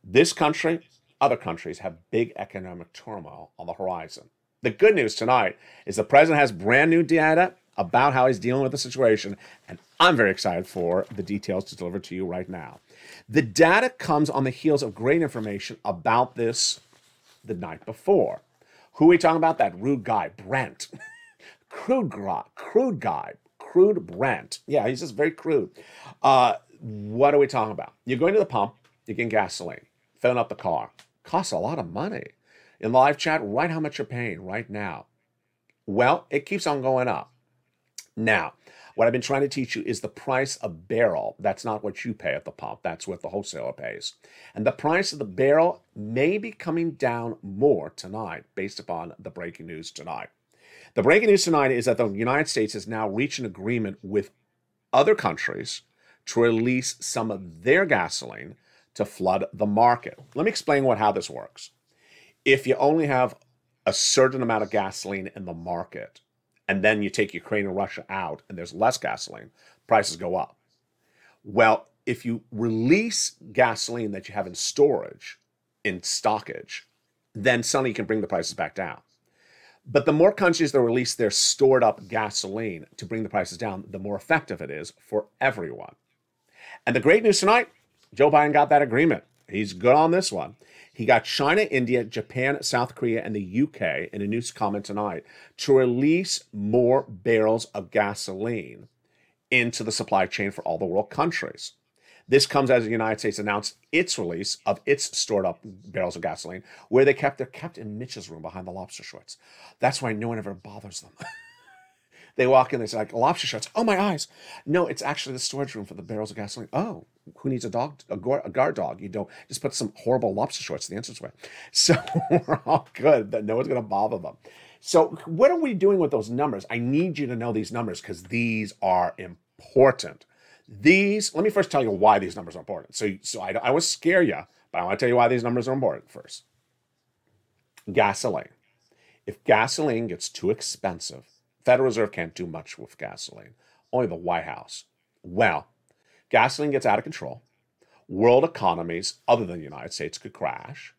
this country, other countries have big economic turmoil on the horizon. The good news tonight is the president has brand new data about how he's dealing with the situation, and I'm very excited for the details to deliver to you right now. The data comes on the heels of great information about this the night before. Who are we talking about? That rude guy, Brent. Crude Brent. Yeah, he's just very crude. What are we talking about? You're going to the pump, you're getting gasoline, filling up the car. Costs a lot of money. In the live chat, write how much you're paying right now. Well, it keeps on going up. Now, what I've been trying to teach you is the price of barrel. That's not what you pay at the pump. That's what the wholesaler pays. And the price of the barrel may be coming down more tonight based upon the breaking news tonight. The breaking news tonight is that the United States has now reached an agreement with other countries to release some of their gasoline to flood the market. Let me explain how this works. If you only have a certain amount of gasoline in the market, and then you take Ukraine and Russia out, and there's less gasoline, prices go up. Well, if you release gasoline that you have in storage, in stockage, then suddenly you can bring the prices back down. But the more countries that release their stored up gasoline to bring the prices down, the more effective it is for everyone. And the great news tonight, Joe Biden got that agreement. He's good on this one. He got China, India, Japan, South Korea, and the UK in a news comment tonight to release more barrels of gasoline into the supply chain for all the world countries. This comes as the United States announced its release of its stored up barrels of gasoline, where they're kept in Mitch's room behind the lobster shorts. That's why no one ever bothers them. They walk in, they say, like, lobster shorts. Oh, my eyes. No, it's actually the storage room for the barrels of gasoline. Oh, who needs a guard dog? You don't just put some horrible lobster shorts in the entranceway. So we're all good that no one's going to bother them. So what are we doing with those numbers? I need you to know these numbers because these are important. Let me first tell you why these numbers are important. So I will scare you, but I want to tell you why these numbers are important first. Gasoline. If gasoline gets too expensive, Federal Reserve can't do much with gasoline. Only the White House. Well, gasoline gets out of control. World economies, other than the United States, could crash.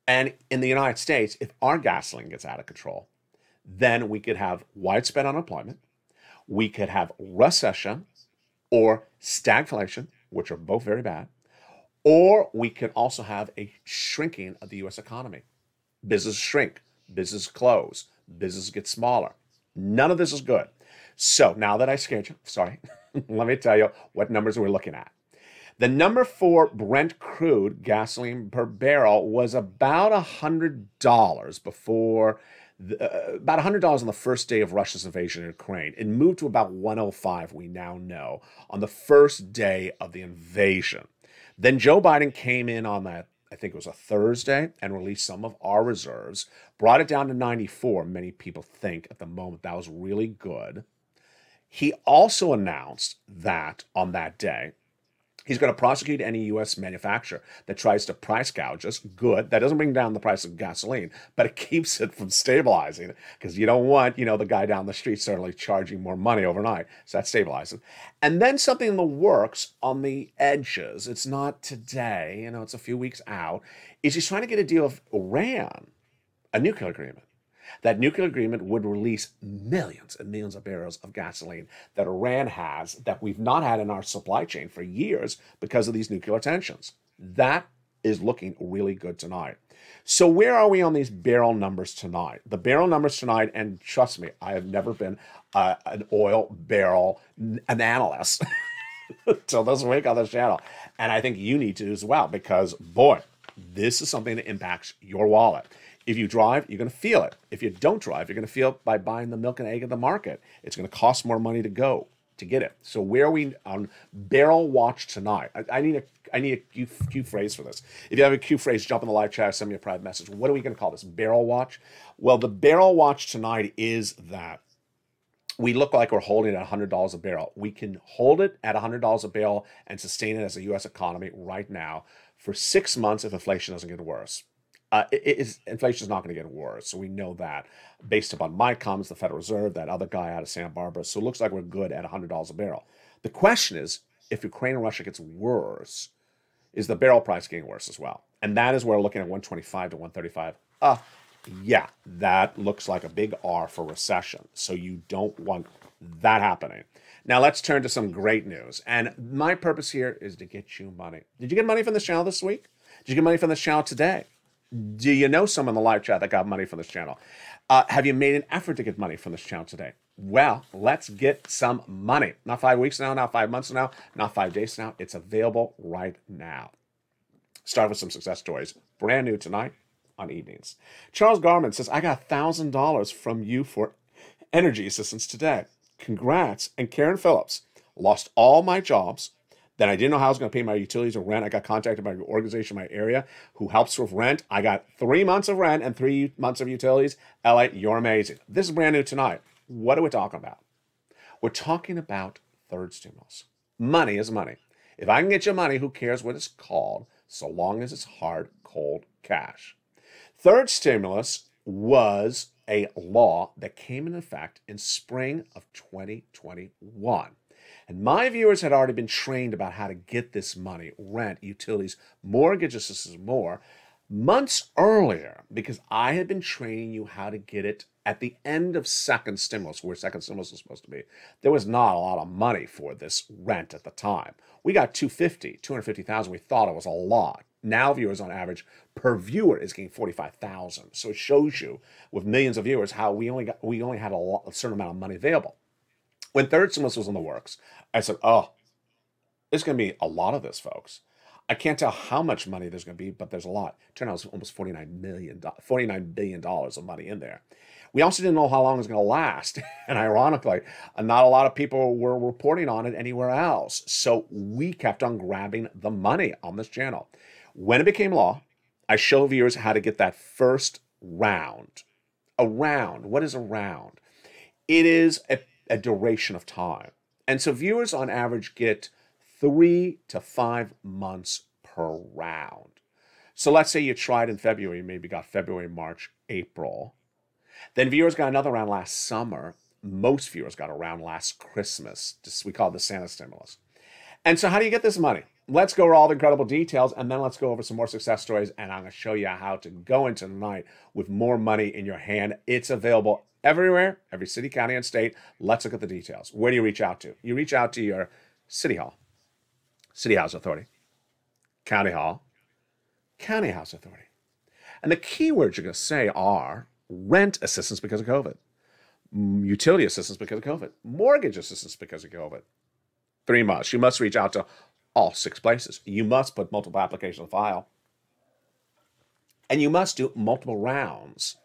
And in the United States, if our gasoline gets out of control, then we could have widespread unemployment. We could have recession or stagflation, which are both very bad. Or we could also have a shrinking of the U.S. economy. Businesses shrink. Businesses close. Businesses get smaller. None of this is good. So now that I scared you, sorry, let me tell you what numbers we're looking at. The number for Brent crude gasoline per barrel was about $100 before, about $100 on the first day of Russia's invasion of Ukraine. It moved to about 105, we now know, on the first day of the invasion. Then Joe Biden came in on that, I think it was a Thursday, and released some of our reserves, brought it down to 94. Many people think at the moment that was really good. He also announced that on that day, he's going to prosecute any U.S. manufacturer that tries to price gouge us. Good. That doesn't bring down the price of gasoline, but it keeps it from stabilizing because you don't want, the guy down the street certainly charging more money overnight. So that stabilizes. And then something in the works on the edges. It's not today, it's a few weeks out, is he's trying to get a deal with Iran, a nuclear agreement. That nuclear agreement would release millions and millions of barrels of gasoline that Iran has that we've not had in our supply chain for years because of these nuclear tensions. That is looking really good tonight. So where are we on these barrel numbers tonight? The barrel numbers tonight, and trust me, I have never been an oil barrel an analyst until this week on this channel. And I think you need to as well because, boy, this is something that impacts your wallet. If you drive, you're going to feel it. If you don't drive, you're going to feel it by buying the milk and egg at the market. It's going to cost more money to get it. So where are we on barrel watch tonight? I need a cue phrase for this. If you have a cue phrase, jump in the live chat, send me a private message. What are we going to call this? Barrel watch? Well, the barrel watch tonight is that we look like we're holding it at $100 a barrel. We can hold it at $100 a barrel and sustain it as a U.S. economy right now for 6 months if inflation doesn't get worse. Inflation is not going to get worse. So we know that based upon my comments, the Federal Reserve, that other guy out of Santa Barbara. So it looks like we're good at $100 a barrel. The question is, if Ukraine and Russia gets worse, is the barrel price getting worse as well? And that is where we're looking at 125 to 135. Yeah, that looks like a big R for recession. So you don't want that happening. Now let's turn to some great news. And my purpose here is to get you money. Did you get money from this channel this week? Did you get money from this channel today? Do you know someone in the live chat that got money from this channel? Have you made an effort to get money from this channel today? Well, let's get some money. Not 5 weeks now, not 5 months now, not 5 days now. It's available right now. Start with some success stories. Brand new tonight on Evenings. Charles Garman says, I got $1,000 from you for energy assistance today. Congrats. And Karen Phillips, lost all my jobs. Then I didn't know how I was going to pay my utilities or rent. I got contacted by an organization in my area who helps with rent. I got 3 months of rent and 3 months of utilities. LA, you're amazing. This is brand new tonight. What are we talking about? We're talking about third stimulus. Money is money. If I can get you money, who cares what it's called, so long as it's hard, cold cash. Third stimulus was a law that came into effect in spring of 2021. And my viewers had already been trained about how to get this money, rent, utilities, mortgage assistance, more, months earlier, because I had been training you how to get it at the end of second stimulus, where second stimulus was supposed to be. There was not a lot of money for this rent at the time. We got 250,000. We thought it was a lot. Now viewers on average per viewer is getting 45,000. So it shows you with millions of viewers how we only had a certain amount of money available. When third stimulus was in the works, I said, oh, there's going to be a lot of this, folks. I can't tell how much money there's going to be, but there's a lot. Turned out it was almost $49 billion of money in there. We also didn't know how long it was going to last. And ironically, not a lot of people were reporting on it anywhere else. So we kept on grabbing the money on this channel. When it became law, I show viewers how to get that first round. A round. What is a round? It is a duration of time. And so viewers on average get 3 to 5 months per round. So let's say you tried in February, maybe got February, March, April. Then viewers got another round last summer. Most viewers got a round last Christmas. We call it the Santa stimulus. And so how do you get this money? Let's go over all the incredible details, and then let's go over some more success stories, and I'm going to show you how to go into the night with more money in your hand. It's available everywhere, every city, county, and state. Let's look at the details. Where do you reach out to? You reach out to your city hall, city house authority, county hall, county house authority. And the keywords you're going to say are rent assistance because of COVID, utility assistance because of COVID, mortgage assistance because of COVID. 3 months. You must reach out to all 6 places. You must put multiple applications in the file. And you must do multiple rounds.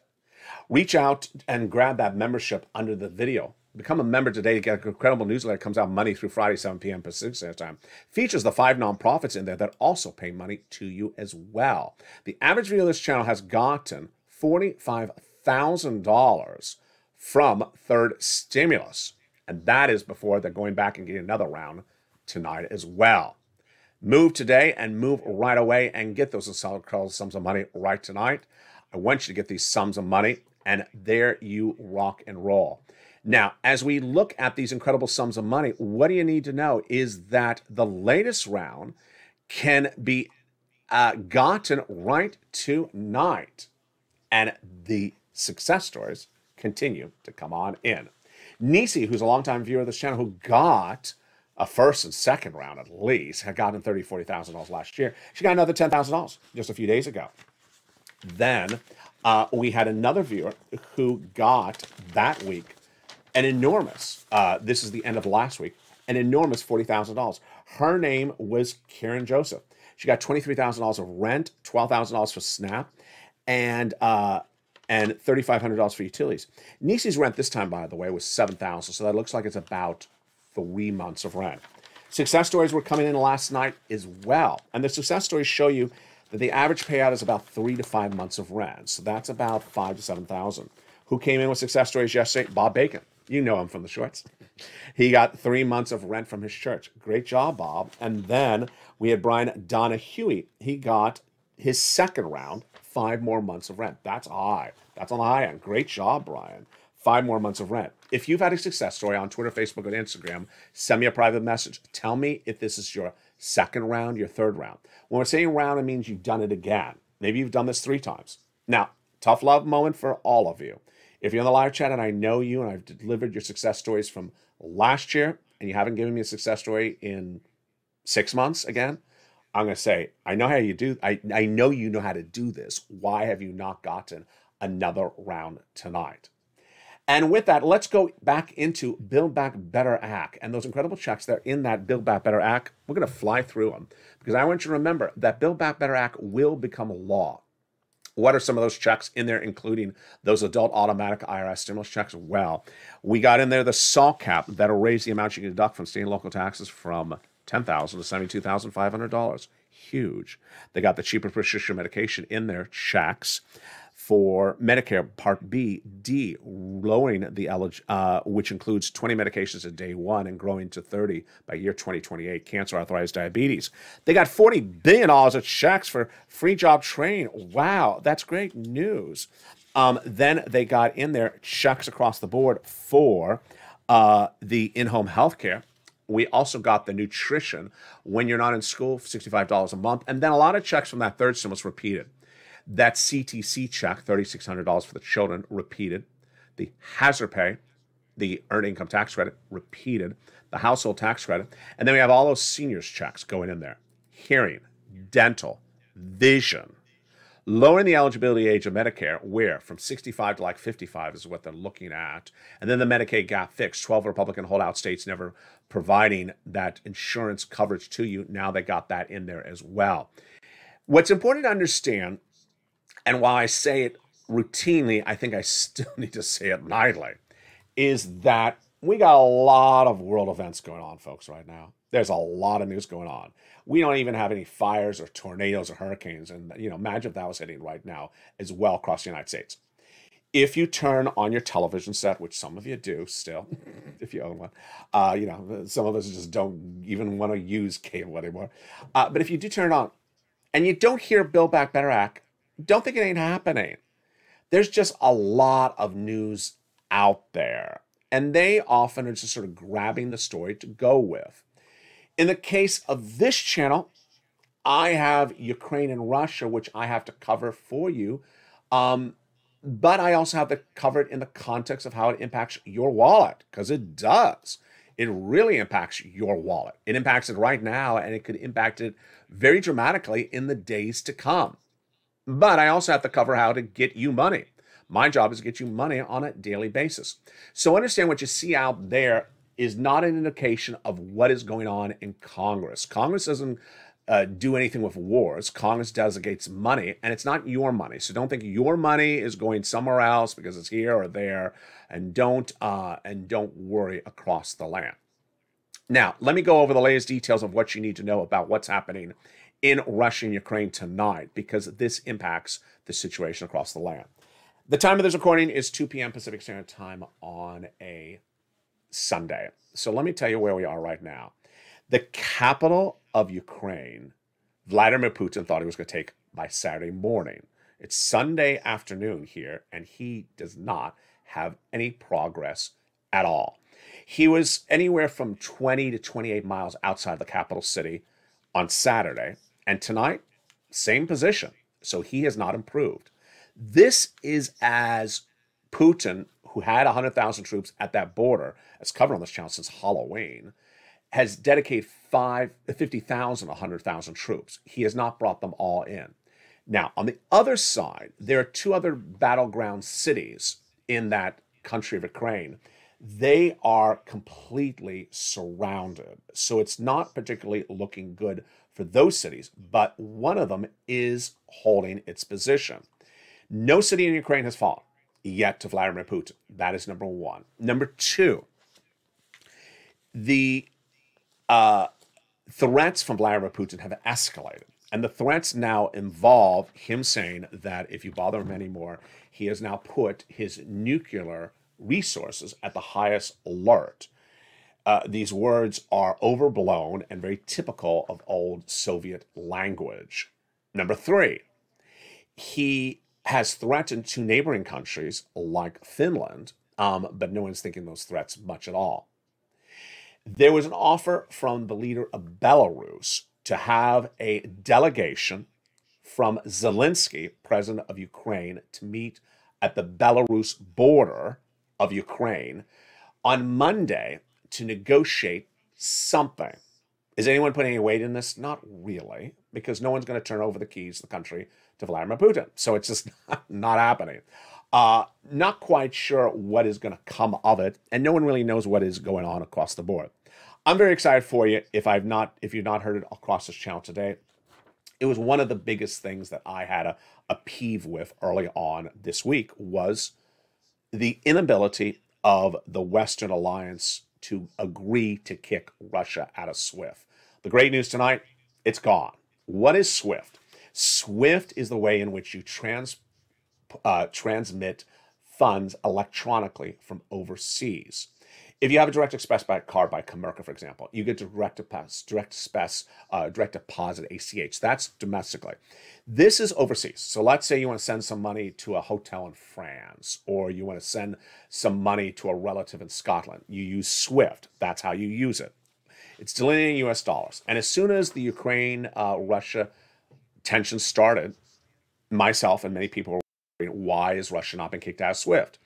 Reach out and grab that membership under the video. Become a member today to get an incredible newsletter that comes out Monday through Friday, 7 p.m. Pacific Standard Time. Features the 5 nonprofits in there that also pay money to you as well. The average viewer of this channel has gotten $45,000 from third stimulus. And that is before they're going back and getting another round tonight as well. Move today and move right away and get those solid sums of money right tonight. I want you to get these sums of money, and there you rock and roll. Now, as we look at these incredible sums of money, what do you need to know is that the latest round can be gotten right tonight, and the success stories continue to come on in. Nisi, who's a longtime viewer of this channel, who got a first and second round at least, had gotten $30,000, $40,000 last year. She got another $10,000 just a few days ago. Then we had another viewer who got that week an enormous, this is the end of last week, an enormous $40,000. Her name was Karen Joseph. She got $23,000 of rent, $12,000 for SNAP, and $3,500 for utilities. Nisi's rent this time, by the way, was $7,000, so that looks like it's about 3 months of rent. Success stories were coming in last night as well, and the success stories show you that the average payout is about 3 to 5 months of rent, so that's about $5,000 to $7,000. Who came in with success stories yesterday? Bob Bacon. You know him from the shorts. He got 3 months of rent from his church. Great job, Bob. And then we had Brian Donahue. He got his second round, 5 more months of rent. That's high. That's on the high end. Great job, Brian. 5 more months of rent. If you've had a success story on Twitter, Facebook, and Instagram, send me a private message. Tell me if this is your second round, your third round. When we're saying round, it means you've done it again. Maybe you've done this 3 times. Now, tough love moment for all of you. If you're in the live chat and I know you and I've delivered your success stories from last year and you haven't given me a success story in 6 months again, I'm going to say, I know how you do. I know you know how to do this. Why have you not gotten another round tonight? And with that, let's go back into Build Back Better Act. And those incredible checks that are in that Build Back Better Act, we're going to fly through them because I want you to remember that Build Back Better Act will become a law. What are some of those checks in there, including those adult automatic IRS stimulus checks? Well, we got in there the SALT cap that'll raise the amount you can deduct from state and local taxes from $10,000 to $72,500. Huge. They got the cheaper prescription medication in their checks for Medicare Part B, D, lowering the which includes 20 medications at day 1 and growing to 30 by year 2028, cancer, arthritis, diabetes. They got $40 billion of checks for free job training. Wow, that's great news. Then they got in there checks across the board for the in-home health care, We also got the nutrition when you're not in school, $65 a month. And then a lot of checks from that third stimulus repeated. That CTC check, $3,600 for the children, repeated. The hazard pay, the earned income tax credit, repeated. The household tax credit. And then we have all those seniors checks going in there. Hearing, dental, vision. Lowering the eligibility age of Medicare, where from 65 to like 55 is what they're looking at. And then the Medicaid gap fixed, 12 Republican holdout states never providing that insurance coverage to you. Now they got that in there as well. What's important to understand, and while I say it routinely, I think I still need to say it nightly, is that we got a lot of world events going on, folks, right now. There's a lot of news going on. We don't even have any fires or tornadoes or hurricanes. And, imagine if that was hitting right now as well across the United States. If you turn on your television set, which some of you do still, if you own one, some of us just don't even want to use cable anymore. But if you do turn it on and you don't hear Build Back Better Act, don't think it ain't happening. There's just a lot of news out there. And they often are just sort of grabbing the story to go with. In the case of this channel, I have Ukraine and Russia, which I have to cover for you. But I also have to cover it in the context of how it impacts your wallet, because it does. It really impacts your wallet. It impacts it right now, and it could impact it very dramatically in the days to come. But I also have to cover how to get you money. My job is to get you money on a daily basis. So understand what you see out there is not an indication of what is going on in Congress. Congress doesn't do anything with wars. Congress designates money, and it's not your money. So don't think your money is going somewhere else because it's here or there, and don't worry across the land. Now, let me go over the latest details of what you need to know about what's happening in Russia and Ukraine tonight, because this impacts the situation across the land. The time of this recording is 2 p.m. Pacific Standard Time on a Sunday. So let me tell you where we are right now. The capital of Ukraine, Vladimir Putin thought he was going to take by Saturday morning. It's Sunday afternoon here, and he does not have any progress at all. He was anywhere from 20 to 28 miles outside the capital city on Saturday, and tonight, same position. So he has not improved. This is as Putin, who had 100,000 troops at that border, as covered on this channel since Halloween, has dedicated 50,000, 100,000 troops. He has not brought them all in. Now, on the other side, there are two other battleground cities in that country of Ukraine. They are completely surrounded. So it's not particularly looking good for those cities, but one of them is holding its position. No city in Ukraine has fallen yet to Vladimir Putin. That is number one. Number two, the threats from Vladimir Putin have escalated. And the threats now involve him saying that if you bother him anymore, he has now put his nuclear resources at the highest alert. These words are overblown and very typical of old Soviet language. Number three, he has threatened two neighboring countries like Finland, but no one's thinking those threats much at all. There was an offer from the leader of Belarus to have a delegation from Zelensky, president of Ukraine, to meet at the Belarus border of Ukraine on Monday to negotiate something. Is anyone putting any weight in this? Not really, because no one's going to turn over the keys to the country to Vladimir Putin. So it's just not happening. Not quite sure what is going to come of it, and no one really knows what is going on across the board. I'm very excited for you. If you've not heard it across this channel today, it was one of the biggest things that I had a peeve with early on this week was the inability of the Western Alliance to agree to kick Russia out of SWIFT. The great news tonight, it's gone. What is SWIFT? SWIFT is the way in which you transmit funds electronically from overseas. If you have a direct express card by Comerica, for example, you get direct deposit, ACH. That's domestically. This is overseas. So let's say you want to send some money to a hotel in France, or you want to send some money to a relative in Scotland. You use SWIFT. That's how you use it. It's delineating U.S. dollars. And as soon as the Ukraine-Russia tensions started, myself and many people were wondering, why is Russia not been kicked out of SWIFT?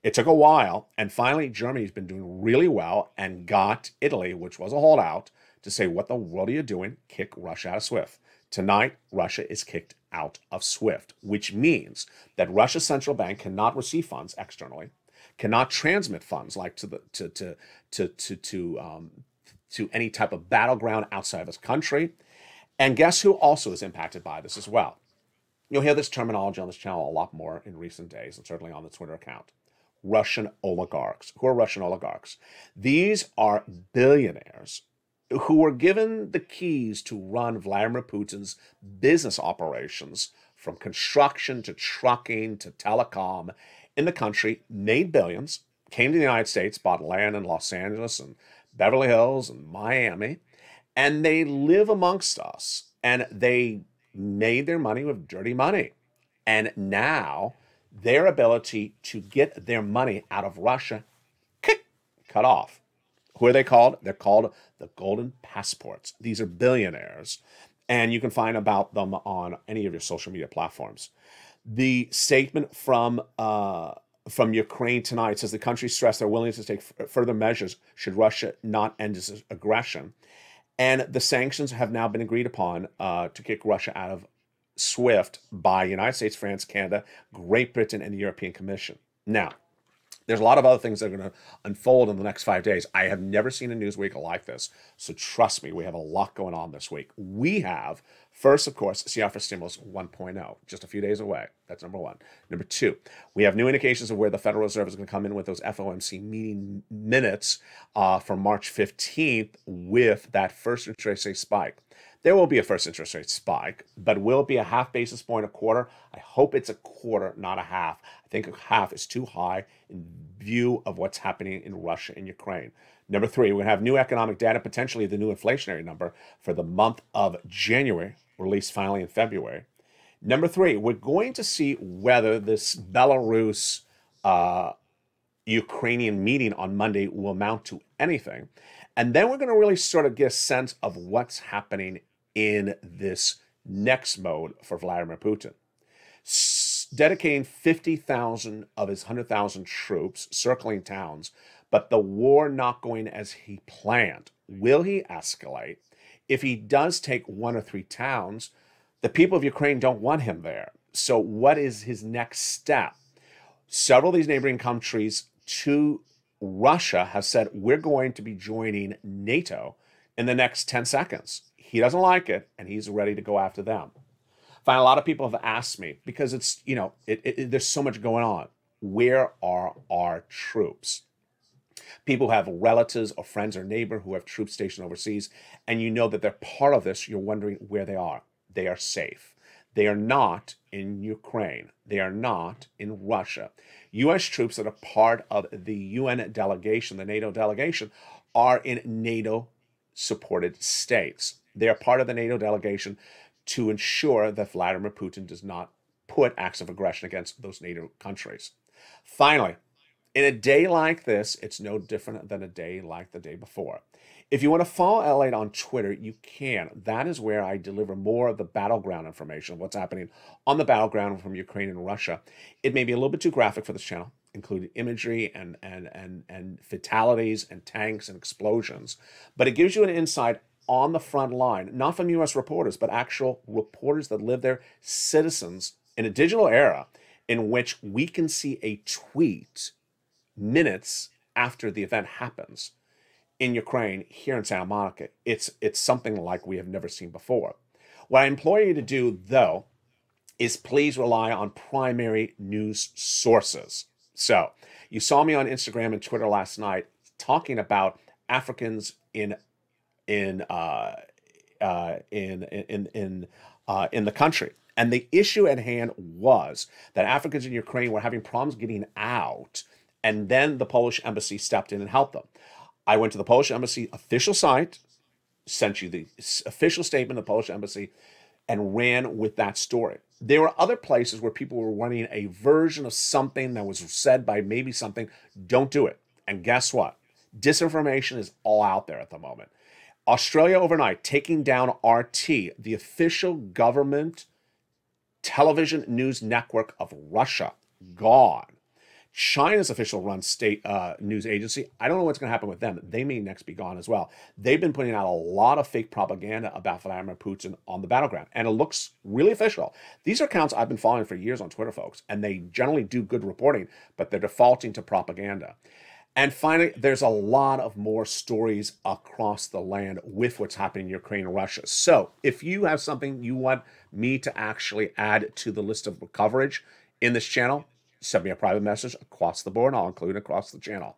It took a while, and finally Germany's been doing really well and got Italy, which was a holdout, to say, what the world are you doing? Kick Russia out of SWIFT. Tonight, Russia is kicked out of SWIFT, which means that Russia's central bank cannot receive funds externally, cannot transmit funds like to any type of battleground outside of its country. And guess who also is impacted by this as well? You'll hear this terminology on this channel a lot more in recent days, and certainly on the Twitter account. Russian oligarchs. Who are Russian oligarchs? These are billionaires who were given the keys to run Vladimir Putin's business operations, from construction to trucking to telecom in the country, made billions, came to the United States, bought land in Los Angeles and Beverly Hills and Miami, and they live amongst us, and they made their money with dirty money. And now their ability to get their money out of Russia, cut off. Who are they called? They're called the Golden Passports. These are billionaires, and you can find about them on any of your social media platforms. The statement from Ukraine tonight says the country stressed their willingness to take further measures should Russia not end its aggression. And the sanctions have now been agreed upon to kick Russia out of SWIFT by United States, France, Canada, Great Britain, and the European Commission. Now, there's a lot of other things that are going to unfold in the next 5 days. I have never seen a news week like this. So trust me, we have a lot going on this week. We have, first, of course, CR for Stimulus 1.0, just a few days away. That's number one. Number two, we have new indications of where the Federal Reserve is going to come in with those FOMC meeting minutes for March 15th with that first interest rate spike. There will be a first interest rate spike, but will it be a half basis point, a quarter? I hope it's a quarter, not a half. I think a half is too high in view of what's happening in Russia and Ukraine. Number three, we're going to have new economic data, potentially the new inflationary number for the month of January, released finally in February. Number three, we're going to see whether this Belarus Ukrainian meeting on Monday will amount to anything. And then we're going to really sort of get a sense of what's happening in this next mode for Vladimir Putin. Dedicating 50,000 of his 100,000 troops circling towns, but the war not going as he planned. Will he escalate? If he does take 1 or 3 towns, the people of Ukraine don't want him there. So what is his next step? Several of these neighboring countries to Russia have said, we're going to be joining NATO in the next 10 seconds. He doesn't like it, and he's ready to go after them. Find a lot of people have asked me, because it's, you know, there's so much going on. Where are our troops? People who have relatives or friends or neighbor who have troops stationed overseas, and you know that they're part of this, you're wondering where they are. They are safe. They are not in Ukraine. They are not in Russia. U.S. troops that are part of the UN delegation, the NATO delegation, are in NATO-supported states. They are part of the NATO delegation to ensure that Vladimir Putin does not put acts of aggression against those NATO countries. Finally, in a day like this, it's no different than a day like the day before. If you want to follow LALATE on Twitter, you can. That is where I deliver more of the battleground information, what's happening on the battleground from Ukraine and Russia. It may be a little bit too graphic for this channel, including imagery and fatalities and tanks and explosions, but it gives you an insight on the front line, not from U.S. reporters, but actual reporters that live there, citizens in a digital era in which we can see a tweet minutes after the event happens in Ukraine, here in Santa Monica. It's something like we have never seen before. What I implore you to do, though, is please rely on primary news sources. So, you saw me on Instagram and Twitter last night talking about Africans in the country. And the issue at hand was that Africans in Ukraine were having problems getting out, and then the Polish embassy stepped in and helped them. I went to the Polish embassy official site, sent you the official statement of the Polish embassy, and ran with that story. There were other places where people were running a version of something that was said by maybe something. Don't do it. And guess what? Disinformation is all out there at the moment. Australia overnight taking down RT, the official government television news network of Russia, gone. China's official run state news agency, I don't know what's going to happen with them. They may next be gone as well. They've been putting out a lot of fake propaganda about Vladimir Putin on the battleground, and it looks really official. These are accounts I've been following for years on Twitter, folks, and they generally do good reporting, but they're defaulting to propaganda. And finally, there's a lot of more stories across the land with what's happening in Ukraine and Russia. So if you have something you want me to actually add to the list of coverage in this channel, send me a private message across the board, and I'll include it across the channel.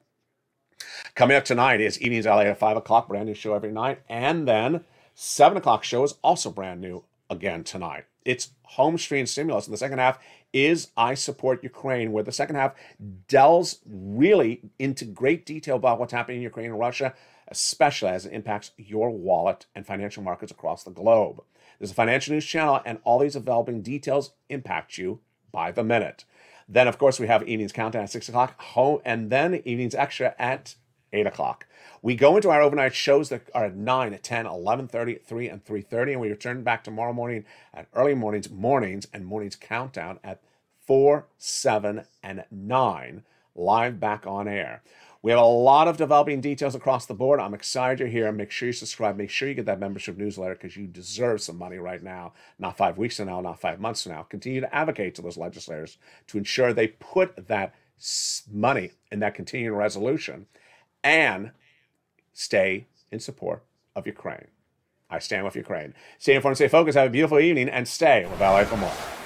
Coming up tonight is Evenings LA at 5 o'clock, brand new show every night. And then 7 o'clock show is also brand new again tonight. It's Home Screen Stimulus. And the second half is I Support Ukraine, where the second half delves really into great detail about what's happening in Ukraine and Russia, especially as it impacts your wallet and financial markets across the globe. There's a financial news channel, and all these developing details impact you by the minute. Then, of course, we have Evenings Countdown at 6 o'clock, home, and then Evenings Extra at 8 o'clock. We go into our overnight shows that are at 9, at 10, 11:30, 3, and 3:30, and we return back tomorrow morning at early mornings, and mornings countdown at 4, 7, and 9, live back on air. We have a lot of developing details across the board. I'm excited you're here. Make sure you subscribe. Make sure you get that membership newsletter because you deserve some money right now. Not 5 weeks from now, not 5 months from now. Continue to advocate to those legislators to ensure they put that money in that continuing resolution and stay in support of Ukraine. I stand with Ukraine. Stay informed, stay focused, have a beautiful evening, and stay with LA for more.